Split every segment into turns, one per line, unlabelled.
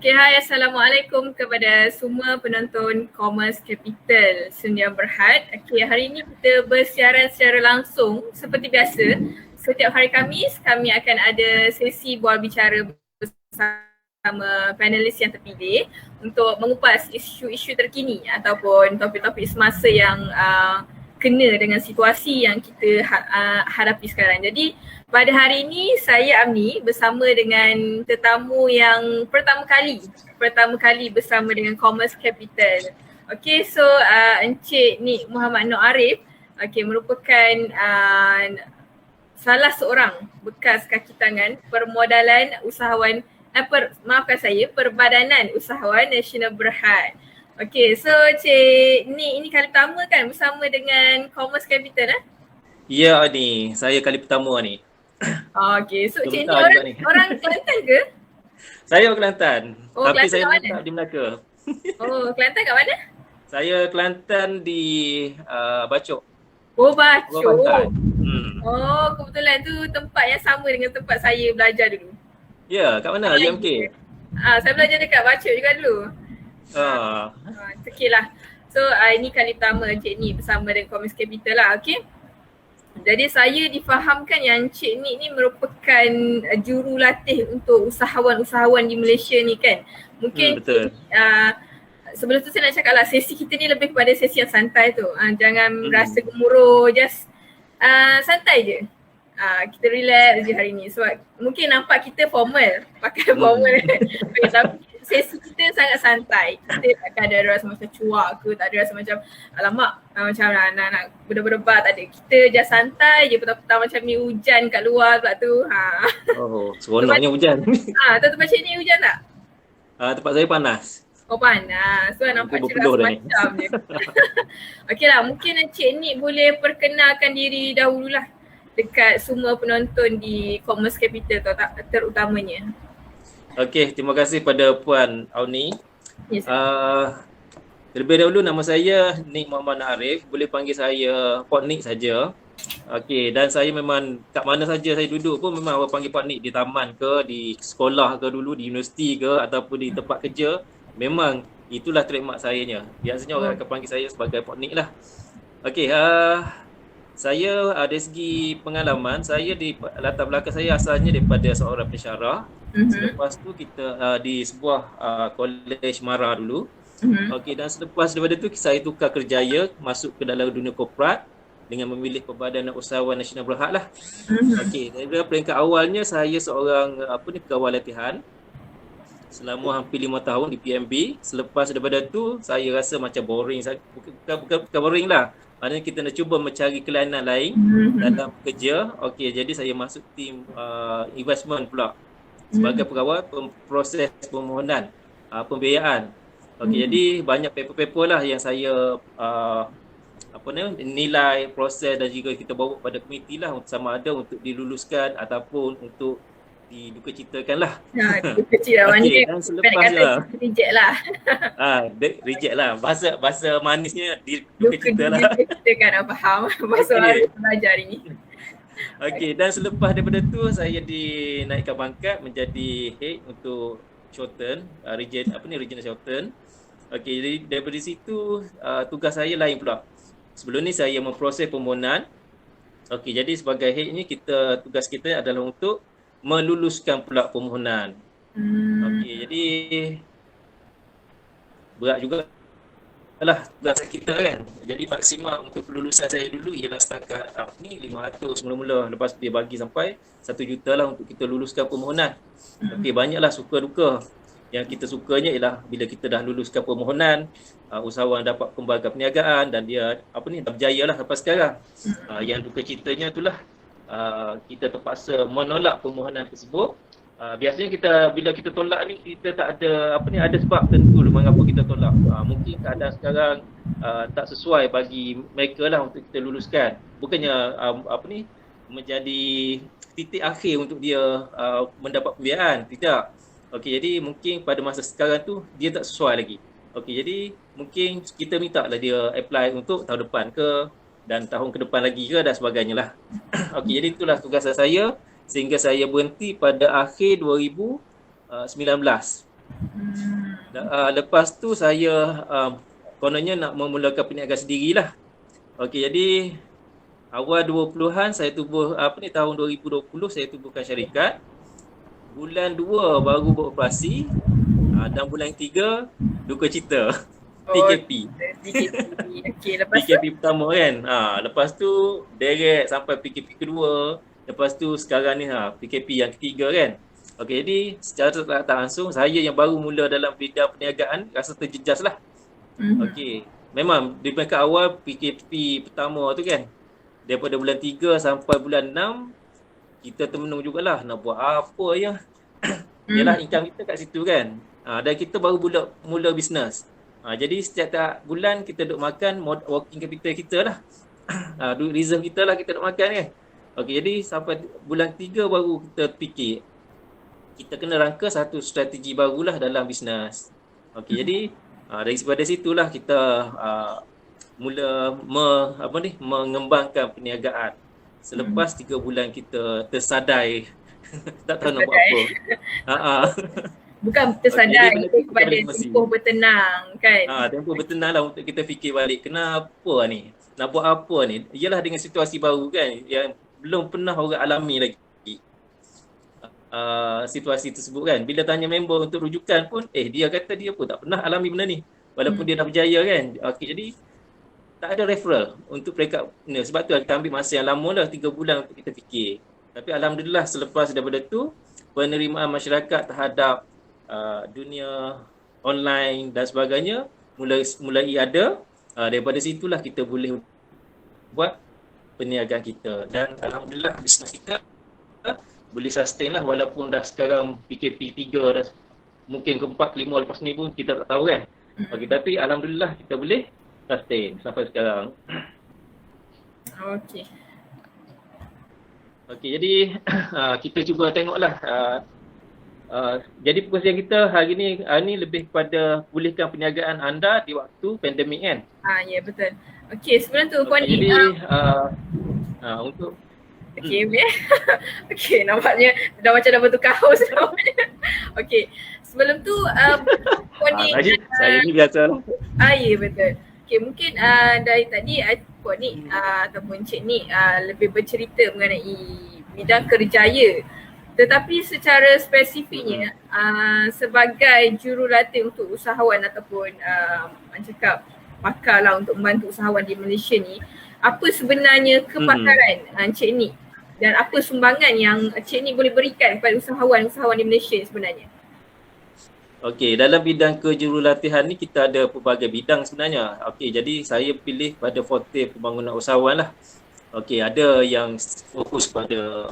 Okay, hai, Assalamualaikum kepada semua penonton Commerce Capital Sedia Berhad. Okay, hari ini kita bersiaran secara langsung seperti biasa. Setiap hari Khamis kami akan ada sesi bual bicara bersama panelis yang terpilih untuk mengupas isu-isu terkini ataupun topik-topik semasa yang kena dengan situasi yang kita hadapi sekarang. Jadi pada hari ini saya Amni bersama dengan tetamu yang pertama kali bersama dengan Commerce Capital. Okay, so Encik Nik Muhammad Nur Arif merupakan salah seorang bekas kaki tangan permodalan usahawan Perbadanan Usahawan Nasional Berhad. Okay, so Cik Nik ini kali pertama kan bersama dengan Commerce Capital
Ya ni, saya kali pertama ni.
Okay, so Cik Nik orang Kelantan ke?
Saya orang Kelantan,
Oh,
tapi
Kelantan
saya
kat
tak di Melaka.
Oh, Kelantan kat mana?
Saya Kelantan di Bacok.
Oh, Bacok.
Oh,
kebetulan tu tempat yang sama dengan tempat saya belajar dulu.
Ya, kat mana? UMK?
Saya belajar dekat Bacok juga dulu. Okay lah. So ini kali pertama Cik Nik bersama dengan Commerce Capital lah, okay. Jadi saya difahamkan yang Cik Nik ni merupakan jurulatih untuk usahawan-usahawan di Malaysia ni kan. Mungkin
betul.
Sebelum tu saya nak cakap lah, sesi kita ni lebih kepada sesi yang santai tu. Jangan rasa gemuruh, just santai je. Kita relax je hari ni. Sebab mungkin nampak kita formal, pakai formal. Tapi sesi kita sangat santai. Kita takkan ada rasa macam cuak ke, tak ada rasa macam alamak macam nak berdebar-debar, tak ada. Kita just santai je, petang-petang macam ni hujan kat luar pula tu.
Oh, seronoknya hujan.
Tempat Cik ni hujan tak?
Tempat saya panas.
Oh, panas. So nampak cerah macam je. Okey lah, mungkin Cik Nik boleh perkenalkan diri dahululah dekat semua penonton di Commerce Capital terutamanya.
Okey, terima kasih pada Puan Auni.
Yes.
Terlebih dahulu nama saya Nik Muhammad Arif, boleh panggil saya Pak Nik saja. Okey, dan saya memang kat mana saja saya duduk pun memang orang panggil Pak Nik, di taman ke, di sekolah ke dulu, di universiti ke ataupun di tempat kerja, memang itulah trademark sayanya. Biasanya orang akan panggil saya sebagai Pak Nik lah. Okey, saya dari segi pengalaman, saya di latar belakang saya asalnya daripada seorang pensyarah. Selepas tu kita di sebuah college Mara dulu. Okey, dan selepas daripada tu saya tukar kerjaya masuk ke dalam dunia korporat dengan memilih Perbadanan Usahawan Nasional Berhad lah. Okey, dari peringkat awalnya saya seorang pegawai latihan selama hampir 5 tahun di PMB. Selepas daripada tu saya rasa macam boring. Bukan boring lah. Maknanya kita nak cuba mencari kelainan lain dalam kerja. Okey, jadi saya masuk tim investment pula sebagai pegawai proses permohonan pembiayaan. Okey, jadi banyak paper-paper lah yang saya nilai proses dan juga kita bawa pada komiti lah sama ada untuk diluluskan ataupun untuk didukacitakan lah.
Dukacita
okay, dan selepas
reject lah.
Reject lah. Bahasa manisnya dukacita lah.
Dukacitakan, faham. Bahasa orang belajar ini.
Okey, dan selepas daripada tu saya dinaikkan pangkat menjadi head untuk Shorten, regional Shorten. Okey, jadi daripada situ tugas saya lain pula. Sebelum ni saya memproses permohonan. Okey, jadi sebagai head ni tugas kita adalah untuk meluluskan pula permohonan. Okey, jadi berat juga lah tugas kita kan. Jadi maksimal untuk kelulusan saya dulu ialah setakat 500 mula-mula. Lepas dia bagi sampai 1 juta lah untuk kita luluskan permohonan. Okey, banyaklah suka duka. Yang kita sukanya ialah bila kita dah luluskan permohonan, usahawan dapat kembalikan perniagaan dan dia dah berjaya lah sampai sekarang. Yang duka citanya itulah kita terpaksa menolak permohonan tersebut. Biasanya bila kita tolak ni kita tak ada ada sebab tentu mengapa kita tolak. Mungkin keadaan sekarang tak sesuai bagi mereka lah untuk kita luluskan. Bukannya menjadi titik akhir untuk dia mendapat pembiayaan, tidak. Okey, jadi mungkin pada masa sekarang tu dia tak sesuai lagi. Okey, jadi mungkin kita minta lah dia apply untuk tahun depan ke dan tahun ke depan lagi ke dan sebagainya lah. Okey, jadi itulah tugas saya sehingga saya berhenti pada akhir 2019. Lepas tu saya kononnya nak memulakan perniagaan sendirilah. Okey, jadi awal 20-an saya tubuh tahun 2020 saya tubuhkan syarikat. Bulan 2 baru beroperasi. Dan bulan 3 duka cita. PKP.
Okey, lepas
PKP pertama kan. Lepas tu direct sampai PKP kedua. Lepas tu sekarang ni PKP yang ketiga kan. Okey, jadi secara tak langsung saya yang baru mula dalam bidang perniagaan rasa terjejas lah. Okey, memang di peringkat awal PKP pertama tu kan, daripada bulan 3 sampai bulan 6 kita termenung jugalah nak buat apa ya. Yalah income kita kat situ kan. Dan kita baru mula bisnes. Jadi setiap bulan kita duk makan working capital kita lah. Duit reserve kita lah kita duk makan kan. Okey, jadi sampai bulan 3 baru kita fikir kita kena rangka satu strategi barulah dalam bisnes. Okey, jadi daripada situlah kita mula mengembangkan perniagaan. Selepas 3 bulan kita tersadai tak tahu nak buat apa.
Bukan tersadai, kepada tempoh bertenang kan.
Tempoh bertenang lah untuk kita fikir balik kenapa ni, nak buat apa ni. Ialah dengan situasi baru kan yang belum pernah orang alami lagi. Situasi tersebut kan. Bila tanya member untuk rujukan pun dia kata dia pun tak pernah alami benda ni walaupun dia dah berjaya kan. Okey, jadi tak ada referral untuk peringkat ni. Sebab tu kita ambil masa yang lama lah 3 bulan untuk kita fikir. Tapi alhamdulillah selepas daripada tu penerimaan masyarakat terhadap dunia online dan sebagainya mulai ada. Daripada situlah kita boleh buat perniagaan kita dan alhamdulillah bisnes kita boleh sustain lah walaupun dah sekarang PKP 3 dah mungkin ke 4, 5 lepas ni pun kita tak tahu kan. Okey, tapi alhamdulillah kita boleh sustain sampai sekarang.
Okey.
Okey, jadi kita cuba tengoklah. Jadi perkongsian kita hari ni lebih kepada pulihkan perniagaan anda di waktu pandemik kan.
Ya betul. Okey, sebelum tu Puan Nik,
jadi untuk
okey, okey, nampaknya dah macam dah bertukar host nampaknya. Okey, sebelum tu Puan Nik,
saya ni biasalah.
Ya betul. Okey, mungkin dari tadi Puan Nik ataupun Cik Nik lebih bercerita mengenai bidang kerjaya. Tetapi secara spesifiknya sebagai jurulatih untuk usahawan ataupun cakap pakar lah untuk membantu usahawan di Malaysia ni, apa sebenarnya kepakaran Cik Nik dan apa sumbangan yang Cik Nik boleh berikan kepada usahawan-usahawan di Malaysia sebenarnya?
Okey, dalam bidang kejurulatihan ni kita ada pelbagai bidang sebenarnya. Okey, jadi saya pilih pada forte pembangunan usahawan lah. Okey, ada yang fokus pada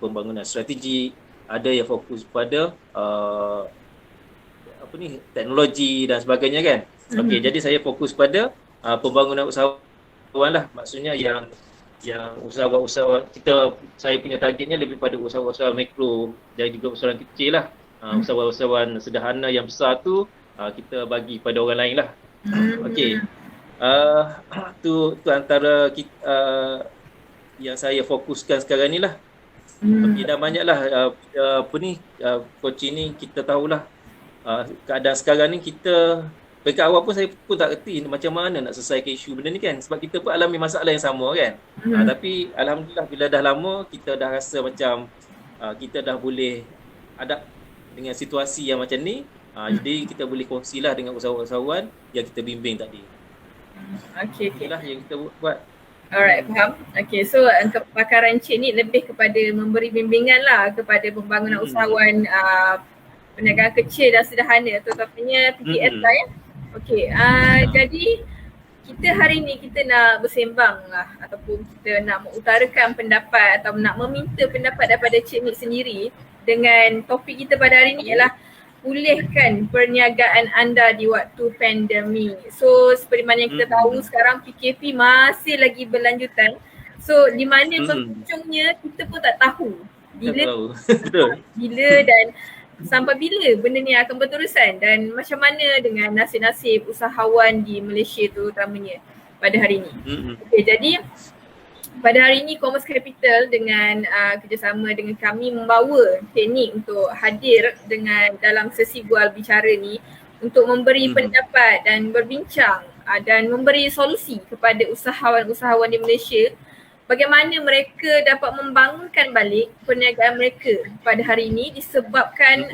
pembangunan strategi, ada yang fokus pada teknologi dan sebagainya kan. Okey, jadi saya fokus pada pembangunan usahawan lah. Maksudnya yang usahawan saya punya targetnya lebih pada usahawan mikro dan juga usahawan kecil lah. Usahawan sederhana yang besar tu kita bagi pada orang lain lah. Okey. Tu antara yang saya fokuskan sekarang ni lah. Okey, dah banyaklah coaching ni kita tahulah keadaan sekarang ni kita dekat awal pun saya pun tak reti macam mana nak selesaikan isu benda ni kan, sebab kita pun alami masalah yang sama kan. Tapi alhamdulillah bila dah lama kita dah rasa macam kita dah boleh adapt dengan situasi yang macam ni. Jadi kita boleh kongsilah dengan usahawan-usahawan yang kita bimbing tadi.
Okey.
Itulah yang kita buat.
Alright, faham. Okey, so kepakaran Cik ni lebih kepada memberi bimbingan lah kepada pembangunan usahawan perniagaan kecil dan sederhana, terutamanya PKS lah ya. Okey, jadi kita hari ni kita nak bersembang lah ataupun kita nak mengutarakan pendapat atau nak meminta pendapat daripada Cik Nik sendiri dengan topik kita pada hari ni ialah pulihkan perniagaan anda di waktu pandemik. So seperti mana yang kita tahu sekarang PKP masih lagi berlanjutan. So di mana penghujungnya kita pun tak tahu. Bila dan sampai bila benda ni akan berterusan dan macam mana dengan nasib-nasib usahawan di Malaysia tu terutamanya pada hari ini. Okay, jadi pada hari ini Commerce Capital dengan kerjasama dengan kami membawa teknik untuk hadir dengan dalam sesi bual bicara ni untuk memberi pendapat dan berbincang dan memberi solusi kepada usahawan-usahawan di Malaysia bagaimana mereka dapat membangunkan balik perniagaan mereka pada hari ini disebabkan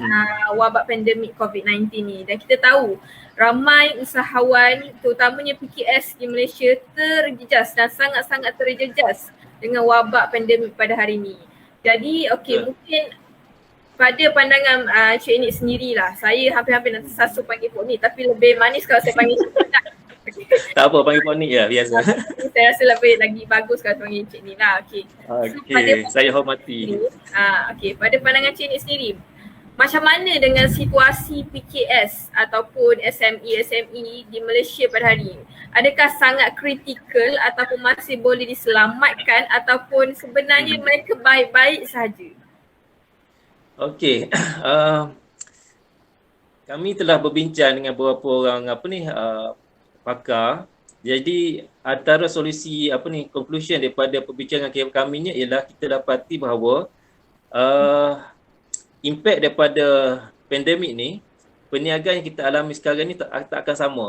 wabak pandemik COVID-19 ni. Dan kita tahu ramai usahawan terutamanya PKS di Malaysia terjejas dan sangat-sangat terjejas dengan wabak pandemik pada hari ini. Jadi mungkin pada pandangan Cik Nik sendirilah, saya hampir-hampir nak tersasul panggil Pok Nik tapi lebih manis kalau saya panggil Cik Nik.
Tak apa, panggil Pok Nik je, biasa.
Saya rasa lebih lagi bagus kalau panggil Cik Nik lah.
Saya hormati.
Pada pandangan Cik Nik sendiri, macam mana dengan situasi PKS ataupun SME di Malaysia pada hari ini? Adakah sangat kritikal ataupun masih boleh diselamatkan ataupun sebenarnya mereka baik-baik sahaja?
Okey. Kami telah berbincang dengan beberapa orang pakar. Jadi antara solusi conclusion daripada perbincangan kami ni ialah kita dapati bahawa impact daripada pandemik ni, perniagaan yang kita alami sekarang ni tak akan sama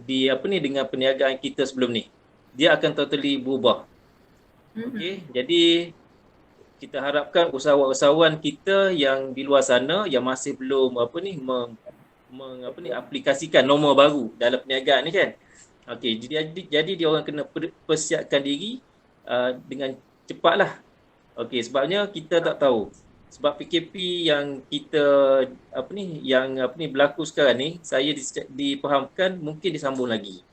dengan perniagaan kita sebelum ni. Dia akan totally berubah. Okey, jadi kita harapkan usahawan-usahawan kita yang di luar sana yang masih belum aplikasikan norma baru dalam perniagaan ni kan. Okey, jadi dia orang kena persiapkan diri dengan cepatlah. Okey, sebabnya kita tak tahu. Sebab PKP yang kita berlaku sekarang ni, saya dipahamkan mungkin disambung lagi.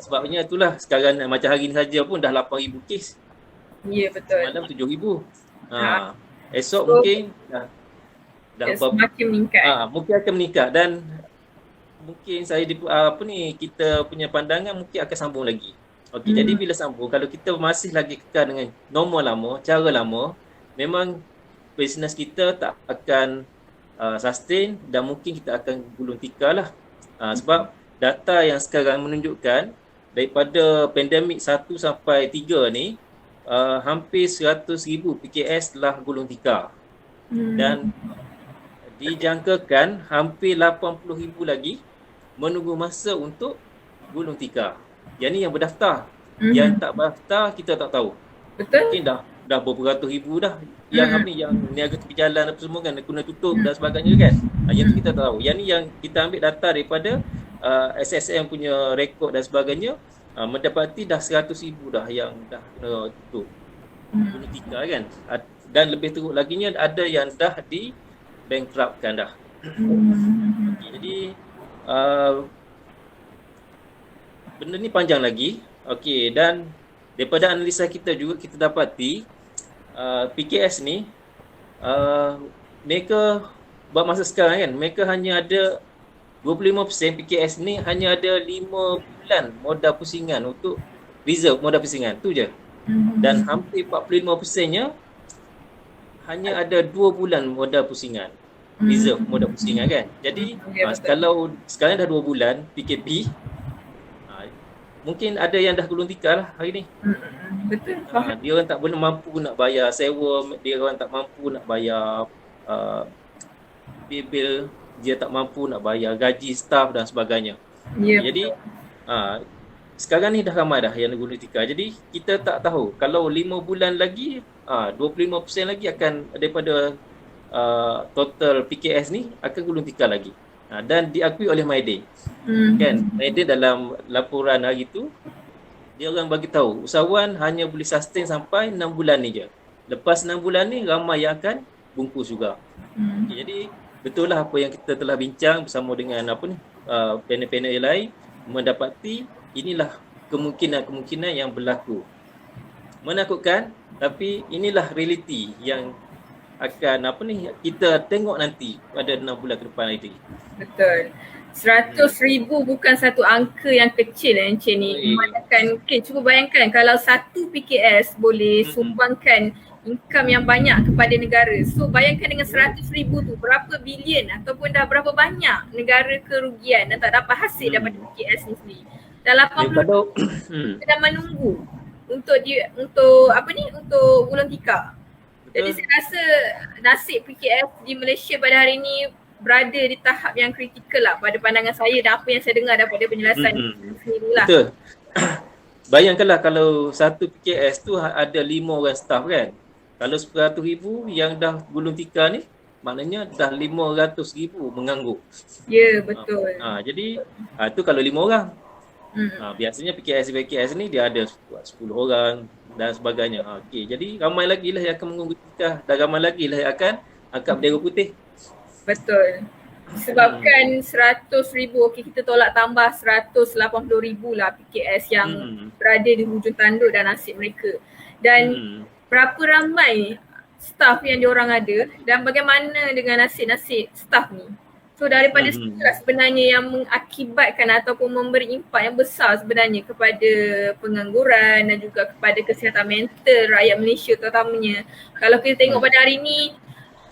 Sebabnya itulah sekarang macam hari ni saja pun dah 8,000 kes.
Ya, betul.
Malam 7,000. Esok mungkin dah
semakin meningkat.
Mungkin akan meningkat dan mungkin kita punya pandangan mungkin akan sambung lagi. Okey, jadi bila sambung, kalau kita masih lagi kekal dengan norma lama, cara lama, memang bisnes kita tak akan sustain dan mungkin kita akan gulung tikar lah. Sebab data yang sekarang menunjukkan daripada pandemik 1 sampai 3 ni, hampir 100,000 PKS telah gulung tikar. Dan dijangkakan hampir 80,000 lagi menunggu masa untuk gulung tikar. Yang ni yang berdaftar. Yang tak berdaftar kita tak tahu.
Betul.
Mungkin dah berapa ratus ribu dah yang yang niaga tepi jalan apa semua kan kena tutup dan sebagainya kan. Yang tu kita tak tahu. Yang ni yang kita ambil data daripada SSM punya rekod dan sebagainya, mendapati dah 100,000 dah yang dah kena tutup. Gulung tikar kan. Dan lebih teruk laginya ada yang dah di bankruptkan dah. Jadi benda ni panjang lagi. Okey, dan daripada analisa kita juga kita dapati PKS ni mereka buat masa sekarang kan, mereka hanya ada 25% PKS ni hanya ada 5 bulan modal pusingan untuk reserve modal pusingan tu je. Dan hampir 45%-nya hanya ada 2 bulan modal pusingan. Reserve modal pusingan kan. Jadi kalau sekarang dah 2 bulan PKP, mungkin ada yang dah gulung tikar lah hari ni.
Betul.
Dia orang tak boleh mampu nak bayar sewa, dia orang tak mampu nak bayar bil, dia tak mampu nak bayar gaji staff dan sebagainya. Jadi sekarang ni dah ramai dah yang gulung tikar. Jadi kita tak tahu kalau 5 bulan lagi 25% lagi akan daripada total PKS ni akan gulung tikar lagi. Dan diakui oleh MyDay. Kan, MyDay dalam laporan hari tu dia orang bagi tahu usahawan hanya boleh sustain sampai 6 bulan ni je. Lepas 6 bulan ni ramai yang akan bungkus juga. Jadi betul lah apa yang kita telah bincang bersama dengan panel-panel yang lain, mendapati inilah kemungkinan-kemungkinan yang berlaku. Menakutkan, tapi inilah realiti yang akan kita tengok nanti pada 6 bulan ke depan lagi.
Betul. 100,000 bukan satu angka yang kecil Encik ni. Memandangkan, cuba bayangkan kalau satu PKS boleh sumbangkan income yang banyak kepada negara. So bayangkan dengan 100,000 tu berapa bilion ataupun dah berapa banyak negara kerugian dan tak dapat hasil daripada PKS ni sendiri. Dah 80
Kalau
kita dah menunggu untuk untuk gulung tikar. Jadi saya rasa nasib PKS di Malaysia pada hari ini berada di tahap yang kritikal lah pada pandangan saya dan apa yang saya dengar daripada penjelasan sendirilah.
Betul. Bayangkanlah kalau satu PKS tu ada 5 orang staff kan. Kalau 100,000 yang dah gulung tikar ni, maknanya dah 500,000 menganggur.
Ya, betul.
Jadi tu kalau 5 orang. Biasanya PKS ni dia ada 10 orang dan sebagainya. Okey, jadi ramai lagi lah yang akan menganggur tikar dan ramai lagi lah yang akan angkat bendera putih.
Betul. Sebabkan 100,000, okey kita tolak tambah 180,000 lah PKS yang berada di hujung tanduk dan nasib mereka. Dan berapa ramai staff yang diorang ada dan bagaimana dengan nasib-nasib staff ni. So daripada situlah sebenarnya yang mengakibatkan ataupun memberi impak yang besar sebenarnya kepada pengangguran dan juga kepada kesihatan mental rakyat Malaysia terutamanya. Kalau kita tengok pada hari ni,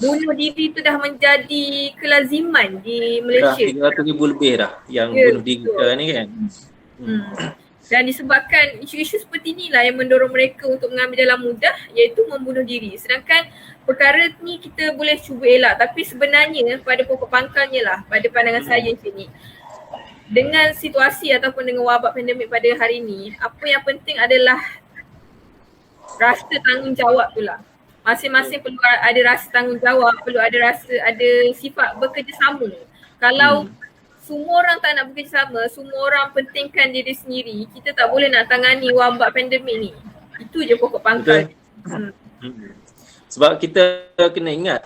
bunuh diri tu dah menjadi kelaziman di Malaysia.
Dah 300,000 lebih dah yang bunuh diri ni kan.
Dan disebabkan isu-isu seperti inilah yang mendorong mereka untuk mengambil dalam mudah, iaitu membunuh diri. Sedangkan perkara ni kita boleh cuba elak, tapi sebenarnya pada pokok pangkalnya lah, pada pandangan saya macam ni, dengan situasi ataupun dengan wabak pandemik pada hari ni, apa yang penting adalah rasa tanggungjawab tu lah. Masing-masing perlu ada rasa tanggungjawab, perlu ada sifat bekerjasama. Kalau semua orang tak nak bekerjasama, semua orang pentingkan diri sendiri, kita tak boleh nak tangani wabak pandemik ni. Itu je pokok pangkal.
Sebab kita kena ingat,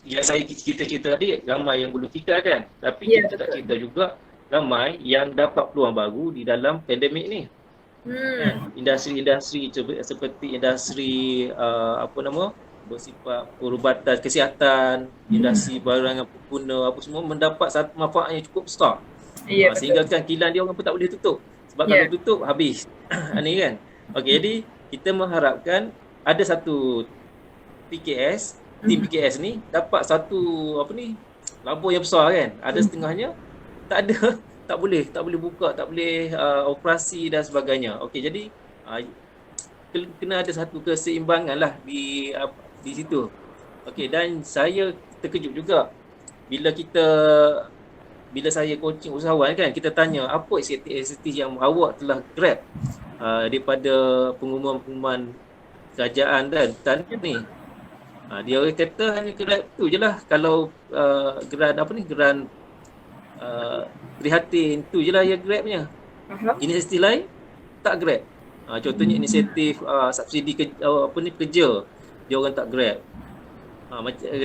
yang saya cerita tadi ramai yang gulung tikar kan, tapi kita tak cerita juga ramai yang dapat peluang baru di dalam pandemik ni. Industri-industri seperti industri bersifat perubatan kesihatan, industri barangan pengguna apa semua mendapat satu manfaat yang cukup besar. Sehingga kan kilang dia orang pun tak boleh tutup. Sebab kalau tutup habis. Ni kan. Okey, jadi kita mengharapkan ada satu PKS, tim PKS ni dapat satu labur yang besar kan. Ada setengahnya tak ada, tak boleh buka, tak boleh operasi dan sebagainya. Okey, jadi kena ada satu keseimbangan lah di situ. Okey, dan saya terkejut juga bila saya coaching usahawan kan, kita tanya apa aktiviti yang awak telah grab daripada pengumuman kerajaan dan ni. Dia orang kata hanya grab tu je lah. Kalau geran prihatin tu je lah yang grabnya. Inisiatif lain tak grab. Contohnya inisiatif subsidi kerja, dia orang tak grab.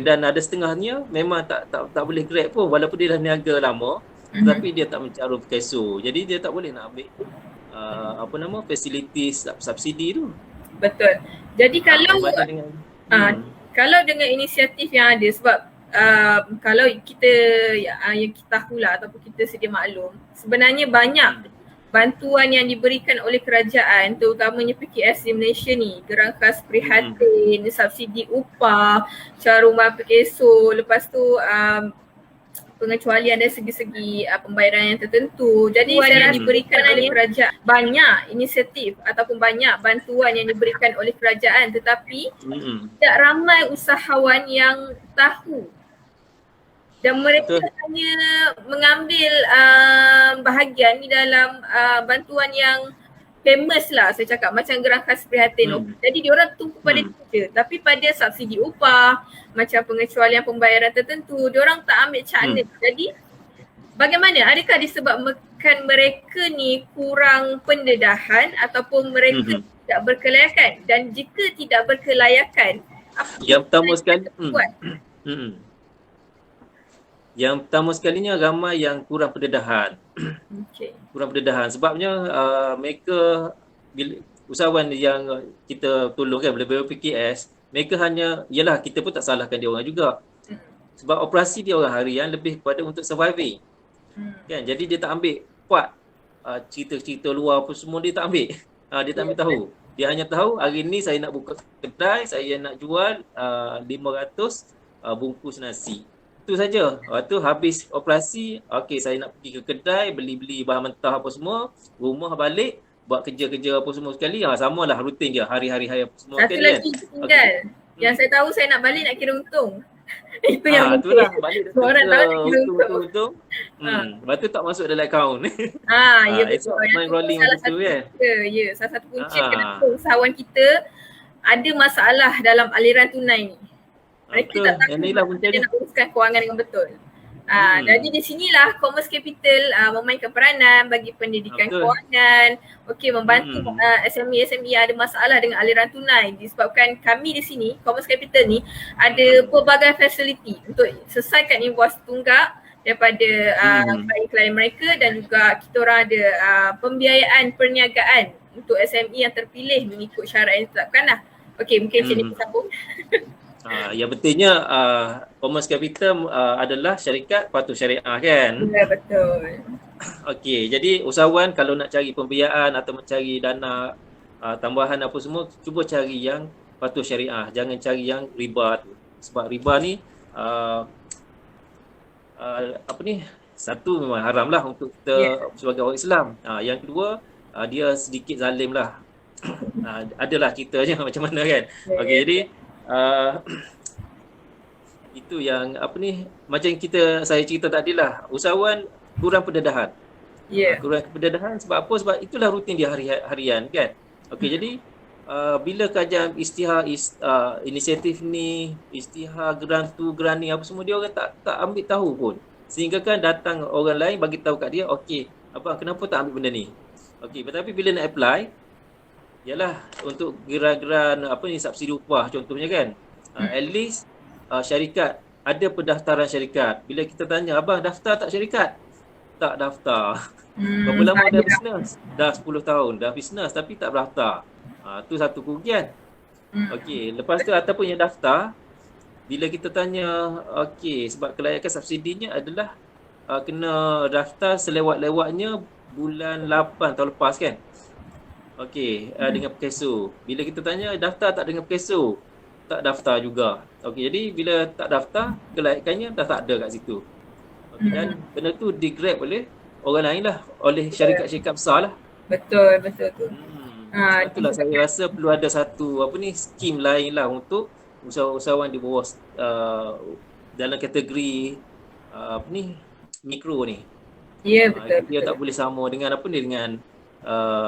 Dan ada setengahnya memang tak boleh grab pun walaupun dia dah niaga lama, tapi dia tak mencarum keso. Jadi dia tak boleh nak ambil fasilitis subsidi tu. Betul.
Jadi kalau dengan inisiatif yang ada, sebab kalau kita yang kita tahulah ataupun kita sedia maklum, sebenarnya banyak bantuan yang diberikan oleh kerajaan, terutamanya PKS di Malaysia ni, geran khas prihatin, subsidi upah, carum PKSO, lepas tu pengecualian dari segi-segi pembayaran yang tertentu. Jadi yang diberikan oleh kerajaan, banyak inisiatif ataupun banyak bantuan yang diberikan oleh kerajaan, tetapi tidak ramai usahawan yang tahu. Dan mereka hanya mengambil bahagian di dalam bantuan yang famous lah, saya cakap macam geran khas prihatin. Jadi diorang tumpu pada itu je. Tapi pada subsidi upah, macam pengecualian pembayaran tertentu, diorang tak ambil cakna. Jadi bagaimana? Adakah disebabkan mereka ni kurang pendedahan ataupun mereka tidak berkelayakan? Dan jika tidak berkelayakan, apa
yang pertama sekali
buat?
Yang pertama sekalinya ramai yang kurang pendedahan. Kurang pendedahan sebabnya mereka usahawan yang kita tolong kan bila PKS, mereka hanya, yalah kita pun tak salahkan dia orang juga. Sebab operasi dia orang harian lebih kepada untuk surviving. Kan, jadi dia tak ambil part cerita-cerita luar apa semua, dia tak ambil. Dia tak ambil tahu. Dia hanya tahu hari ni saya nak buka kedai, saya nak jual 500 bungkus nasi. Itu saja. Lepas tu habis operasi, okey saya nak pergi ke kedai, beli-beli bahan mentah apa semua, rumah balik, buat kerja-kerja apa semua sekali. Samalah rutin je hari-hari apa semua.
Satu lagi tinggal. Yang saya tahu saya nak balik nak kira untung. Itu yang penting.
Itulah balik
Semua orang tahu nak kira
untung. Lepas tu tak masuk dalam akaun.
Ya betul.
Main rolling betul kan.
Ya, salah satu punca kenapa usahawan kita ada masalah dalam aliran tunai ni. Mereka tak tahu dia nak uruskan kewangan dengan betul. Jadi di sinilah Commerce Capital memainkan peranan bagi pendidikan kewangan, membantu SME yang ada masalah dengan aliran tunai. Disebabkan kami di sini Commerce Capital ni ada pelbagai fasiliti untuk selesaikan invoice tunggak daripada klien-klien mereka, dan juga kita orang ada pembiayaan perniagaan untuk SME yang terpilih mengikut syarat yang ditetapkan lah. Mungkin macam ni sambung.
Yang betulnya Commerce Capital adalah syarikat patuh syariah kan?
Ya betul.
Okey, jadi usahawan kalau nak cari pembiayaan atau mencari dana tambahan apa semua, cuba cari yang patuh syariah. Jangan cari yang riba tu. Sebab riba ni satu memang haram lah untuk kita sebagai orang Islam. Yang kedua, dia sedikit zalim lah. Adalah ceritanya macam mana kan. Okey, jadi itu yang macam saya cerita tadi lah, usahawan kurang pendedahan. Kurang pendedahan sebab apa? Sebab itulah rutin dia harian kan. Okey, jadi bila kajian isytihar inisiatif ni, isytihar grant tu, grant ni apa semua, dia orang tak ambil tahu pun. Sehingga kan datang orang lain bagi tahu kat dia, okey, abang kenapa tak ambil benda ni? Okey, tetapi bila nak apply, ialah untuk geran-geran subsidi upah contohnya kan. At least syarikat ada pendaftaran syarikat. Bila kita tanya, abang daftar tak syarikat? Tak daftar. Berapa lama dah bisnes? Dah 10 tahun dah bisnes tapi tak berdaftar. Tu satu kerugian. Okey, lepas tu ataupun yang daftar, bila kita tanya, okey, sebab kelayakan subsidinya adalah kena daftar selewat-lewatnya bulan 8 tahun lepas kan. Okey, dengan Perkeso. Bila kita tanya daftar tak dengan Perkeso, tak daftar juga. Okey, jadi bila tak daftar, kelayakannya dah tak ada kat situ. Okey, dan benda tu di-grab oleh orang lain lah, oleh syarikat-syarikat besar lah.
Betul tu.
Itulah saya rasa perlu ada satu skim lain lah untuk usahawan di bawah dalam kategori mikro ni.
Ya betul.
Dia tak boleh sama dengan dengan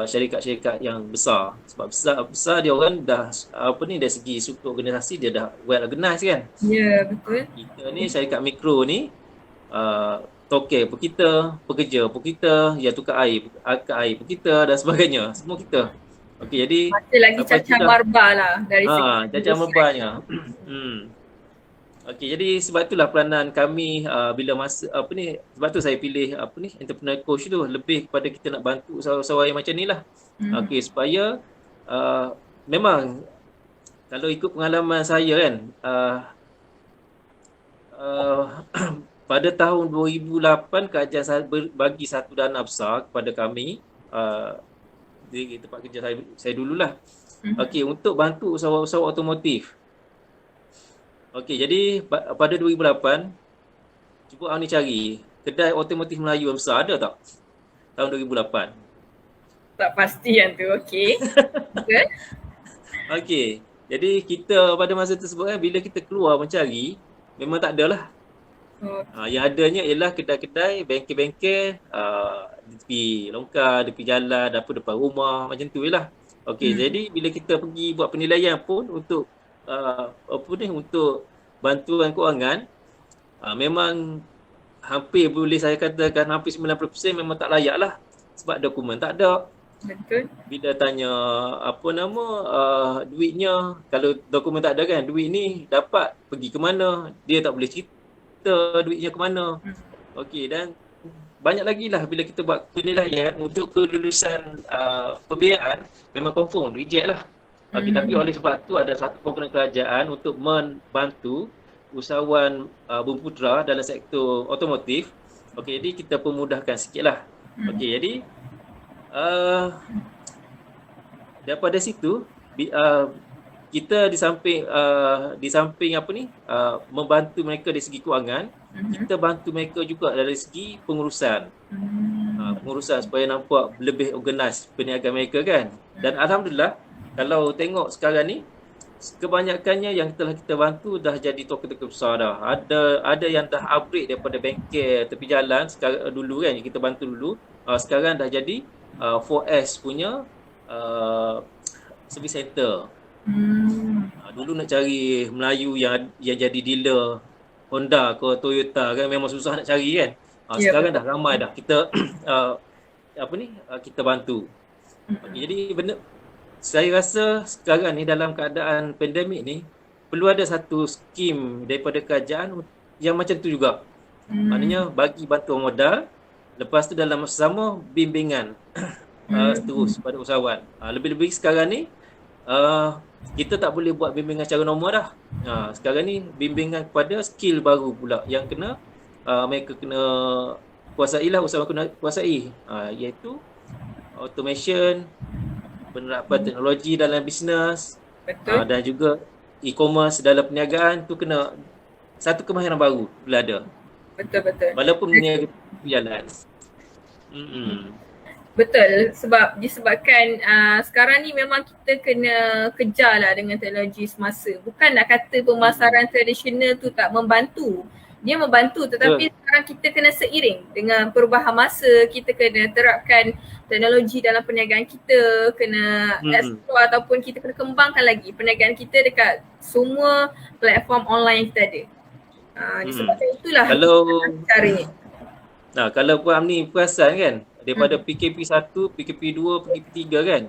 syarikat-syarikat yang besar. Sebab besar dia orang dah dari segi struktur organisasi dia dah well organized kan.
Ya betul.
Kita ni syarikat mikro ni tokek pun kita, pekerja pun kita, yang tukar air pun kita dan sebagainya, semua kita. Okey, jadi
masih lagi cacah marba lah dari segi
cacah marbanya. Okey, jadi sebab itulah peranan kami bila sebab tu saya pilih entrepreneur coach tu, lebih kepada kita nak bantu usahawan yang macam ni lah. Okey, supaya memang kalau ikut pengalaman saya kan, pada tahun 2008 kajian bagi satu dana besar kepada kami di tempat kerja saya dululah. Okey, untuk bantu usahawan otomotif. Okey, jadi pada 2008 cuba awak ni cari kedai otomotif Melayu yang besar, ada tak? Tahun 2008.
Tak pasti yang tu, okey. Betul?
Okey, jadi kita pada masa tersebut bila kita keluar mencari, memang tak ada lah. Yang adanya ialah kedai-kedai, bengkel-bengkel di tepi longkang, di tepi jalan, depan rumah, macam tu je lah. Okey, jadi bila kita pergi buat penilaian pun untuk untuk bantuan kewangan, memang hampir boleh saya katakan hampir 90% memang tak layak lah. Sebab dokumen tak ada.
Betul.
Bila tanya duitnya, kalau dokumen tak ada kan, duit ni dapat pergi ke mana, dia tak boleh cerita duitnya ke mana. Okey, dan banyak lagi lah bila kita buat penilaian untuk kelulusan pembiayaan, memang confirm reject lah. Okey, tapi oleh sebab tu ada satu komponen kerajaan untuk membantu usahawan Bumiputera dalam sektor otomotif. Okey, jadi kita pemudahkan sikit lah. Okey, jadi daripada situ kita di samping membantu mereka dari segi kewangan, kita bantu mereka juga dari segi pengurusan. Pengurusan supaya nampak lebih organize perniagaan mereka kan. Dan alhamdulillah kalau tengok sekarang ni kebanyakannya yang telah kita bantu dah jadi toko-toko besar dah. Ada yang dah upgrade daripada bengkel tepi jalan sekarang dulu kan yang kita bantu dulu. Sekarang dah jadi 4S punya service center. Dulu nak cari Melayu yang jadi dealer Honda ke Toyota kan memang susah nak cari kan. Sekarang dah ramai dah kita kita bantu. Jadi saya rasa sekarang ni dalam keadaan pandemik ni perlu ada satu skim daripada kerajaan yang macam tu juga. Maknanya bagi bantuan modal, lepas tu dalam masa sama bimbingan terus pada usahawan. Lebih-lebih sekarang ni kita tak boleh buat bimbingan secara normal dah. Sekarang ni bimbingan kepada skill baru pula yang kena mereka kena kuasai lah, usahawan kena kuasai, iaitu automation, penerapan teknologi dalam bisnes, dan juga e-commerce dalam perniagaan tu kena satu kemahiran baru pula ada.
Betul.
Walaupun perniagaan berjalan.
Betul, disebabkan sekarang ni memang kita kena kejarlah dengan teknologi semasa. Bukan nak kata pemasaran tradisional tu tak membantu. Dia membantu, tetapi sekarang kita kena seiring dengan perubahan masa. Kita kena terapkan teknologi dalam perniagaan kita, kena explore ataupun kita kena kembangkan lagi perniagaan kita dekat semua platform online yang kita ada. Disebabkan itulah caranya.
Kalau Puan Amni perasan kan, daripada PKP 1, PKP 2, PKP 3 kan,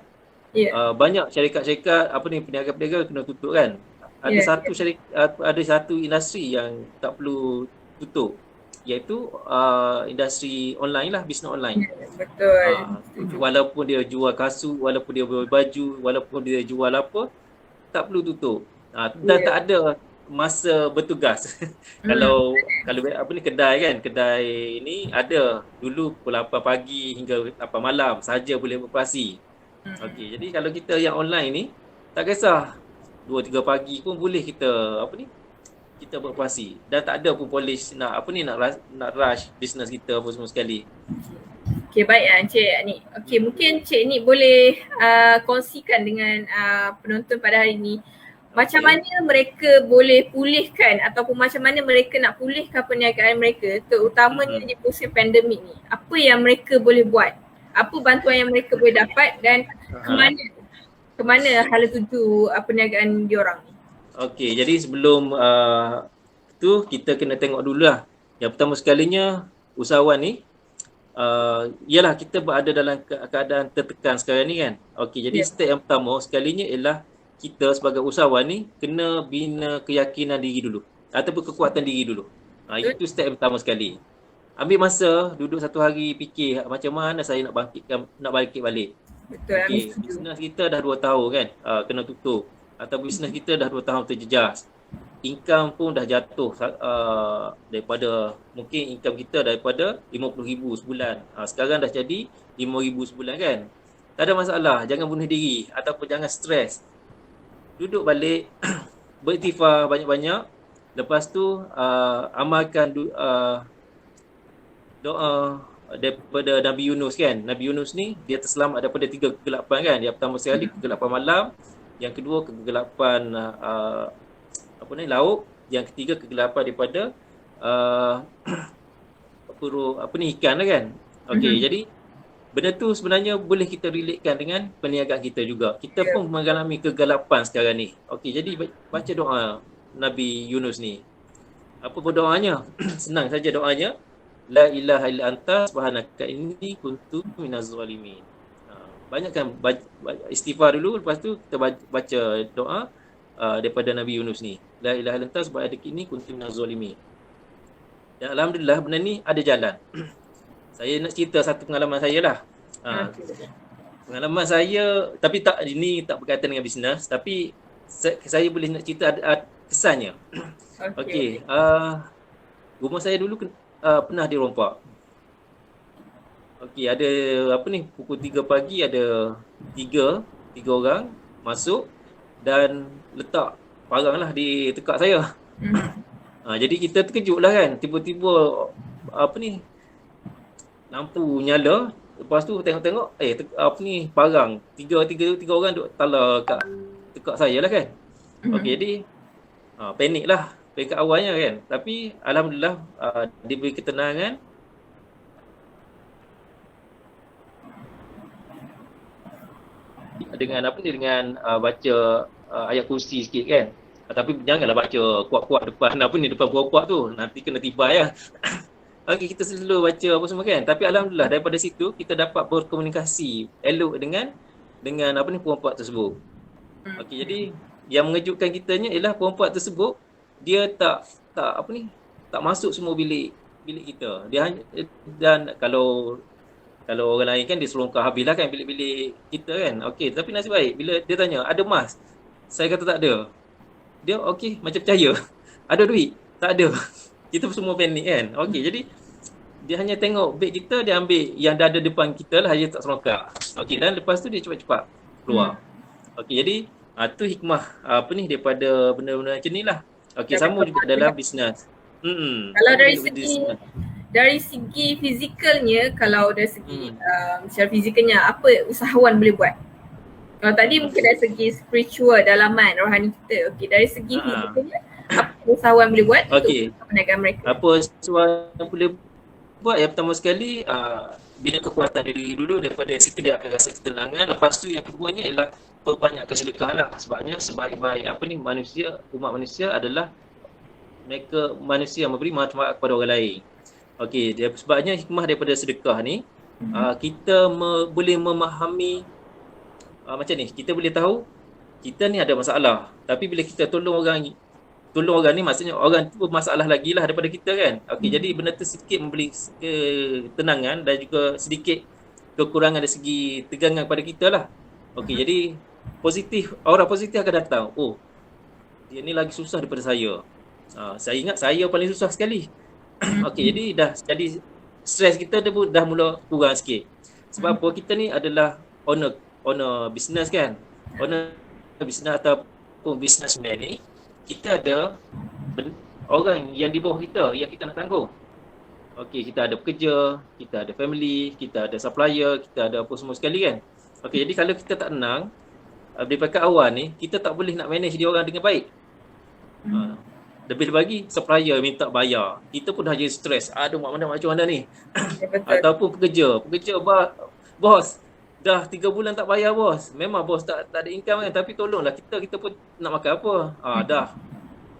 banyak syarikat-syarikat perniagaan-perniagaan kena tutup kan. Ada satu industri yang tak perlu tutup, iaitu industri online lah, bisnes online.
Betul.
Walaupun dia jual kasut, walaupun dia jual baju, walaupun dia jual apa, tak perlu tutup. Dan tak ada masa bertugas. Kalau kedai ni ada dulu pukul 8 pagi hingga 8 malam saja boleh beroperasi. Okey, jadi kalau kita yang online ni tak kisah 2-3 pagi pun boleh kita kita beroperasi, dan tak ada pun polis nak rush bisnes kita apa semua sekali.
Okey, baik Encik Nik. Okey, mungkin Encik Nik boleh kongsikan dengan penonton pada hari ini macam mana mereka boleh pulihkan ataupun macam mana mereka nak pulihkan perniagaan mereka, terutamanya di musim pandemik ni. Apa yang mereka boleh buat? Apa bantuan yang mereka boleh dapat dan ke mana hala tuju perniagaan diorang ni?
Okey, jadi sebelum tu kita kena tengok dululah. Yang pertama sekalinya, usahawan ni ialah kita berada dalam keadaan tertekan sekarang ni kan. Okey, jadi step yang pertama sekalinya ialah kita sebagai usahawan ni kena bina keyakinan diri dulu ataupun kekuatan diri dulu. Itu step yang pertama sekali. Ambil masa, duduk satu hari fikir macam mana saya nak bangkit balik.
Betul.
Okay, bisnes kita dah 2 tahun kan kena tutup, atau bisnes kita dah 2 tahun terjejas. Income pun dah jatuh daripada, mungkin income kita daripada 50,000 sebulan. Sekarang dah jadi 5,000 sebulan kan. Tak ada masalah, jangan bunuh diri ataupun jangan stres. Duduk balik, beristighfar banyak-banyak. Lepas tu amalkan doa daripada Nabi Yunus kan. Nabi Yunus ni dia terselamat daripada 3 kegelapan kan. Yang pertama sekali kegelapan malam, yang kedua kegelapan laut, yang ketiga kegelapan daripada ikan lah kan. Okey, jadi benda tu sebenarnya boleh kita relatekan dengan perniagaan kita juga. Kita pun mengalami kegelapan sekarang ni. Okey, jadi baca doa Nabi Yunus ni. Apa berdoanya? Senang saja doanya. La ilaha illa anta subhanaka inni kuntu minaz zalimin. Banyakkan istighfar dulu, lepas tu kita baca doa daripada Nabi Yunus ni. La ilaha illa anta subhanaka inni kuntu minaz zalimin. Dan alhamdulillah benda ni ada jalan. Saya nak cerita satu pengalaman saya lah. Pengalaman saya, tapi ini tak berkaitan dengan bisnes, tapi saya boleh nak cerita kesannya. Okey. Rumah saya dulu pernah dirompak. Okey, ada pukul 3 pagi ada 3 3 orang masuk dan letak parang lah di tekak saya. Jadi kita terkejut lah kan, tiba-tiba lampu nyala, lepas tu tengok-tengok parang tiga orang duk tala kat tekak saya lah kan. Okey, jadi panik lah peringkat awalnya kan, tapi alhamdulillah diberi ketenangan. Dengan baca ayat kursi sikit kan. Tapi janganlah baca kuat-kuat depan depan puak-puak tu, nanti kena tibai lah. Okey, kita selalu baca apa semua kan. Tapi alhamdulillah daripada situ kita dapat berkomunikasi elok dengan perempuan tersebut. Okey, jadi yang mengejutkan kitanya ialah perempuan tersebut dia tak masuk semua bilik kita. Dia hanya, dan kalau orang lain kan dia selongkar habislah kan bilik-bilik kita kan. Okey, tapi nasib baik bila dia tanya ada mas, saya kata tak ada. Dia okey macam percaya. Ada duit? Tak ada. Kita semua panik kan. Okey, jadi dia hanya tengok beg kita, dia ambil yang dah ada depan kita lah, dia tak selongkar. Okey, dan lepas tu dia cepat-cepat keluar. Okey, jadi tu hikmah daripada benda-benda macam ni lah. Okey, sama juga dalam bisnes.
Kalau dari segi fizikalnya, kalau dari segi secara fizikalnya, apa usahawan boleh buat? Kalau tadi mungkin dari segi spiritual, dalaman, rohani kita. Okey, dari segi fizikalnya, apa usahawan boleh buat untuk perniagaan mereka?
Apa usahawan boleh buat? Yang pertama sekali, bina kekuatan diri dulu daripada situ dia akan rasa ketenangan. Lepas tu yang keduanya ialah perbanyakkan sedekah lah. Sebabnya sebaik-baik umat manusia adalah mereka manusia yang memberi manfaat kepada orang lain. Okey, sebabnya hikmah daripada sedekah ni, kita boleh memahami macam ni, kita boleh tahu kita ni ada masalah. Tapi bila kita tolong orang ni, maksudnya orang tu bermasalah lagi lah daripada kita kan. Okey, jadi benda tu sedikit memberi ketenangan dan juga sedikit kekurangan dari segi tegangan pada kita lah. Okey, jadi aura positif akan datang. Oh, dia ni lagi susah daripada saya. Saya ingat saya paling susah sekali. Okey, jadi stres kita dah mula kurang sikit. Sebab apa, kita ni adalah owner business kan. Owner business ataupun businessman ni, kita ada orang yang di bawah kita yang kita nak tanggung. Okey, kita ada pekerja, kita ada family, kita ada supplier, kita ada apa semua sekali kan. Okey, jadi kalau kita tak tenang daripada awal ni, kita tak boleh nak manage dia orang dengan baik. Lebih lagi supplier minta bayar, kita pun dah jadi stres. Aduh, macam mana ni. Ataupun pekerja bos dah 3 bulan tak bayar bos. Memang bos tak ada income kan, tapi tolonglah kita pun nak makan apa.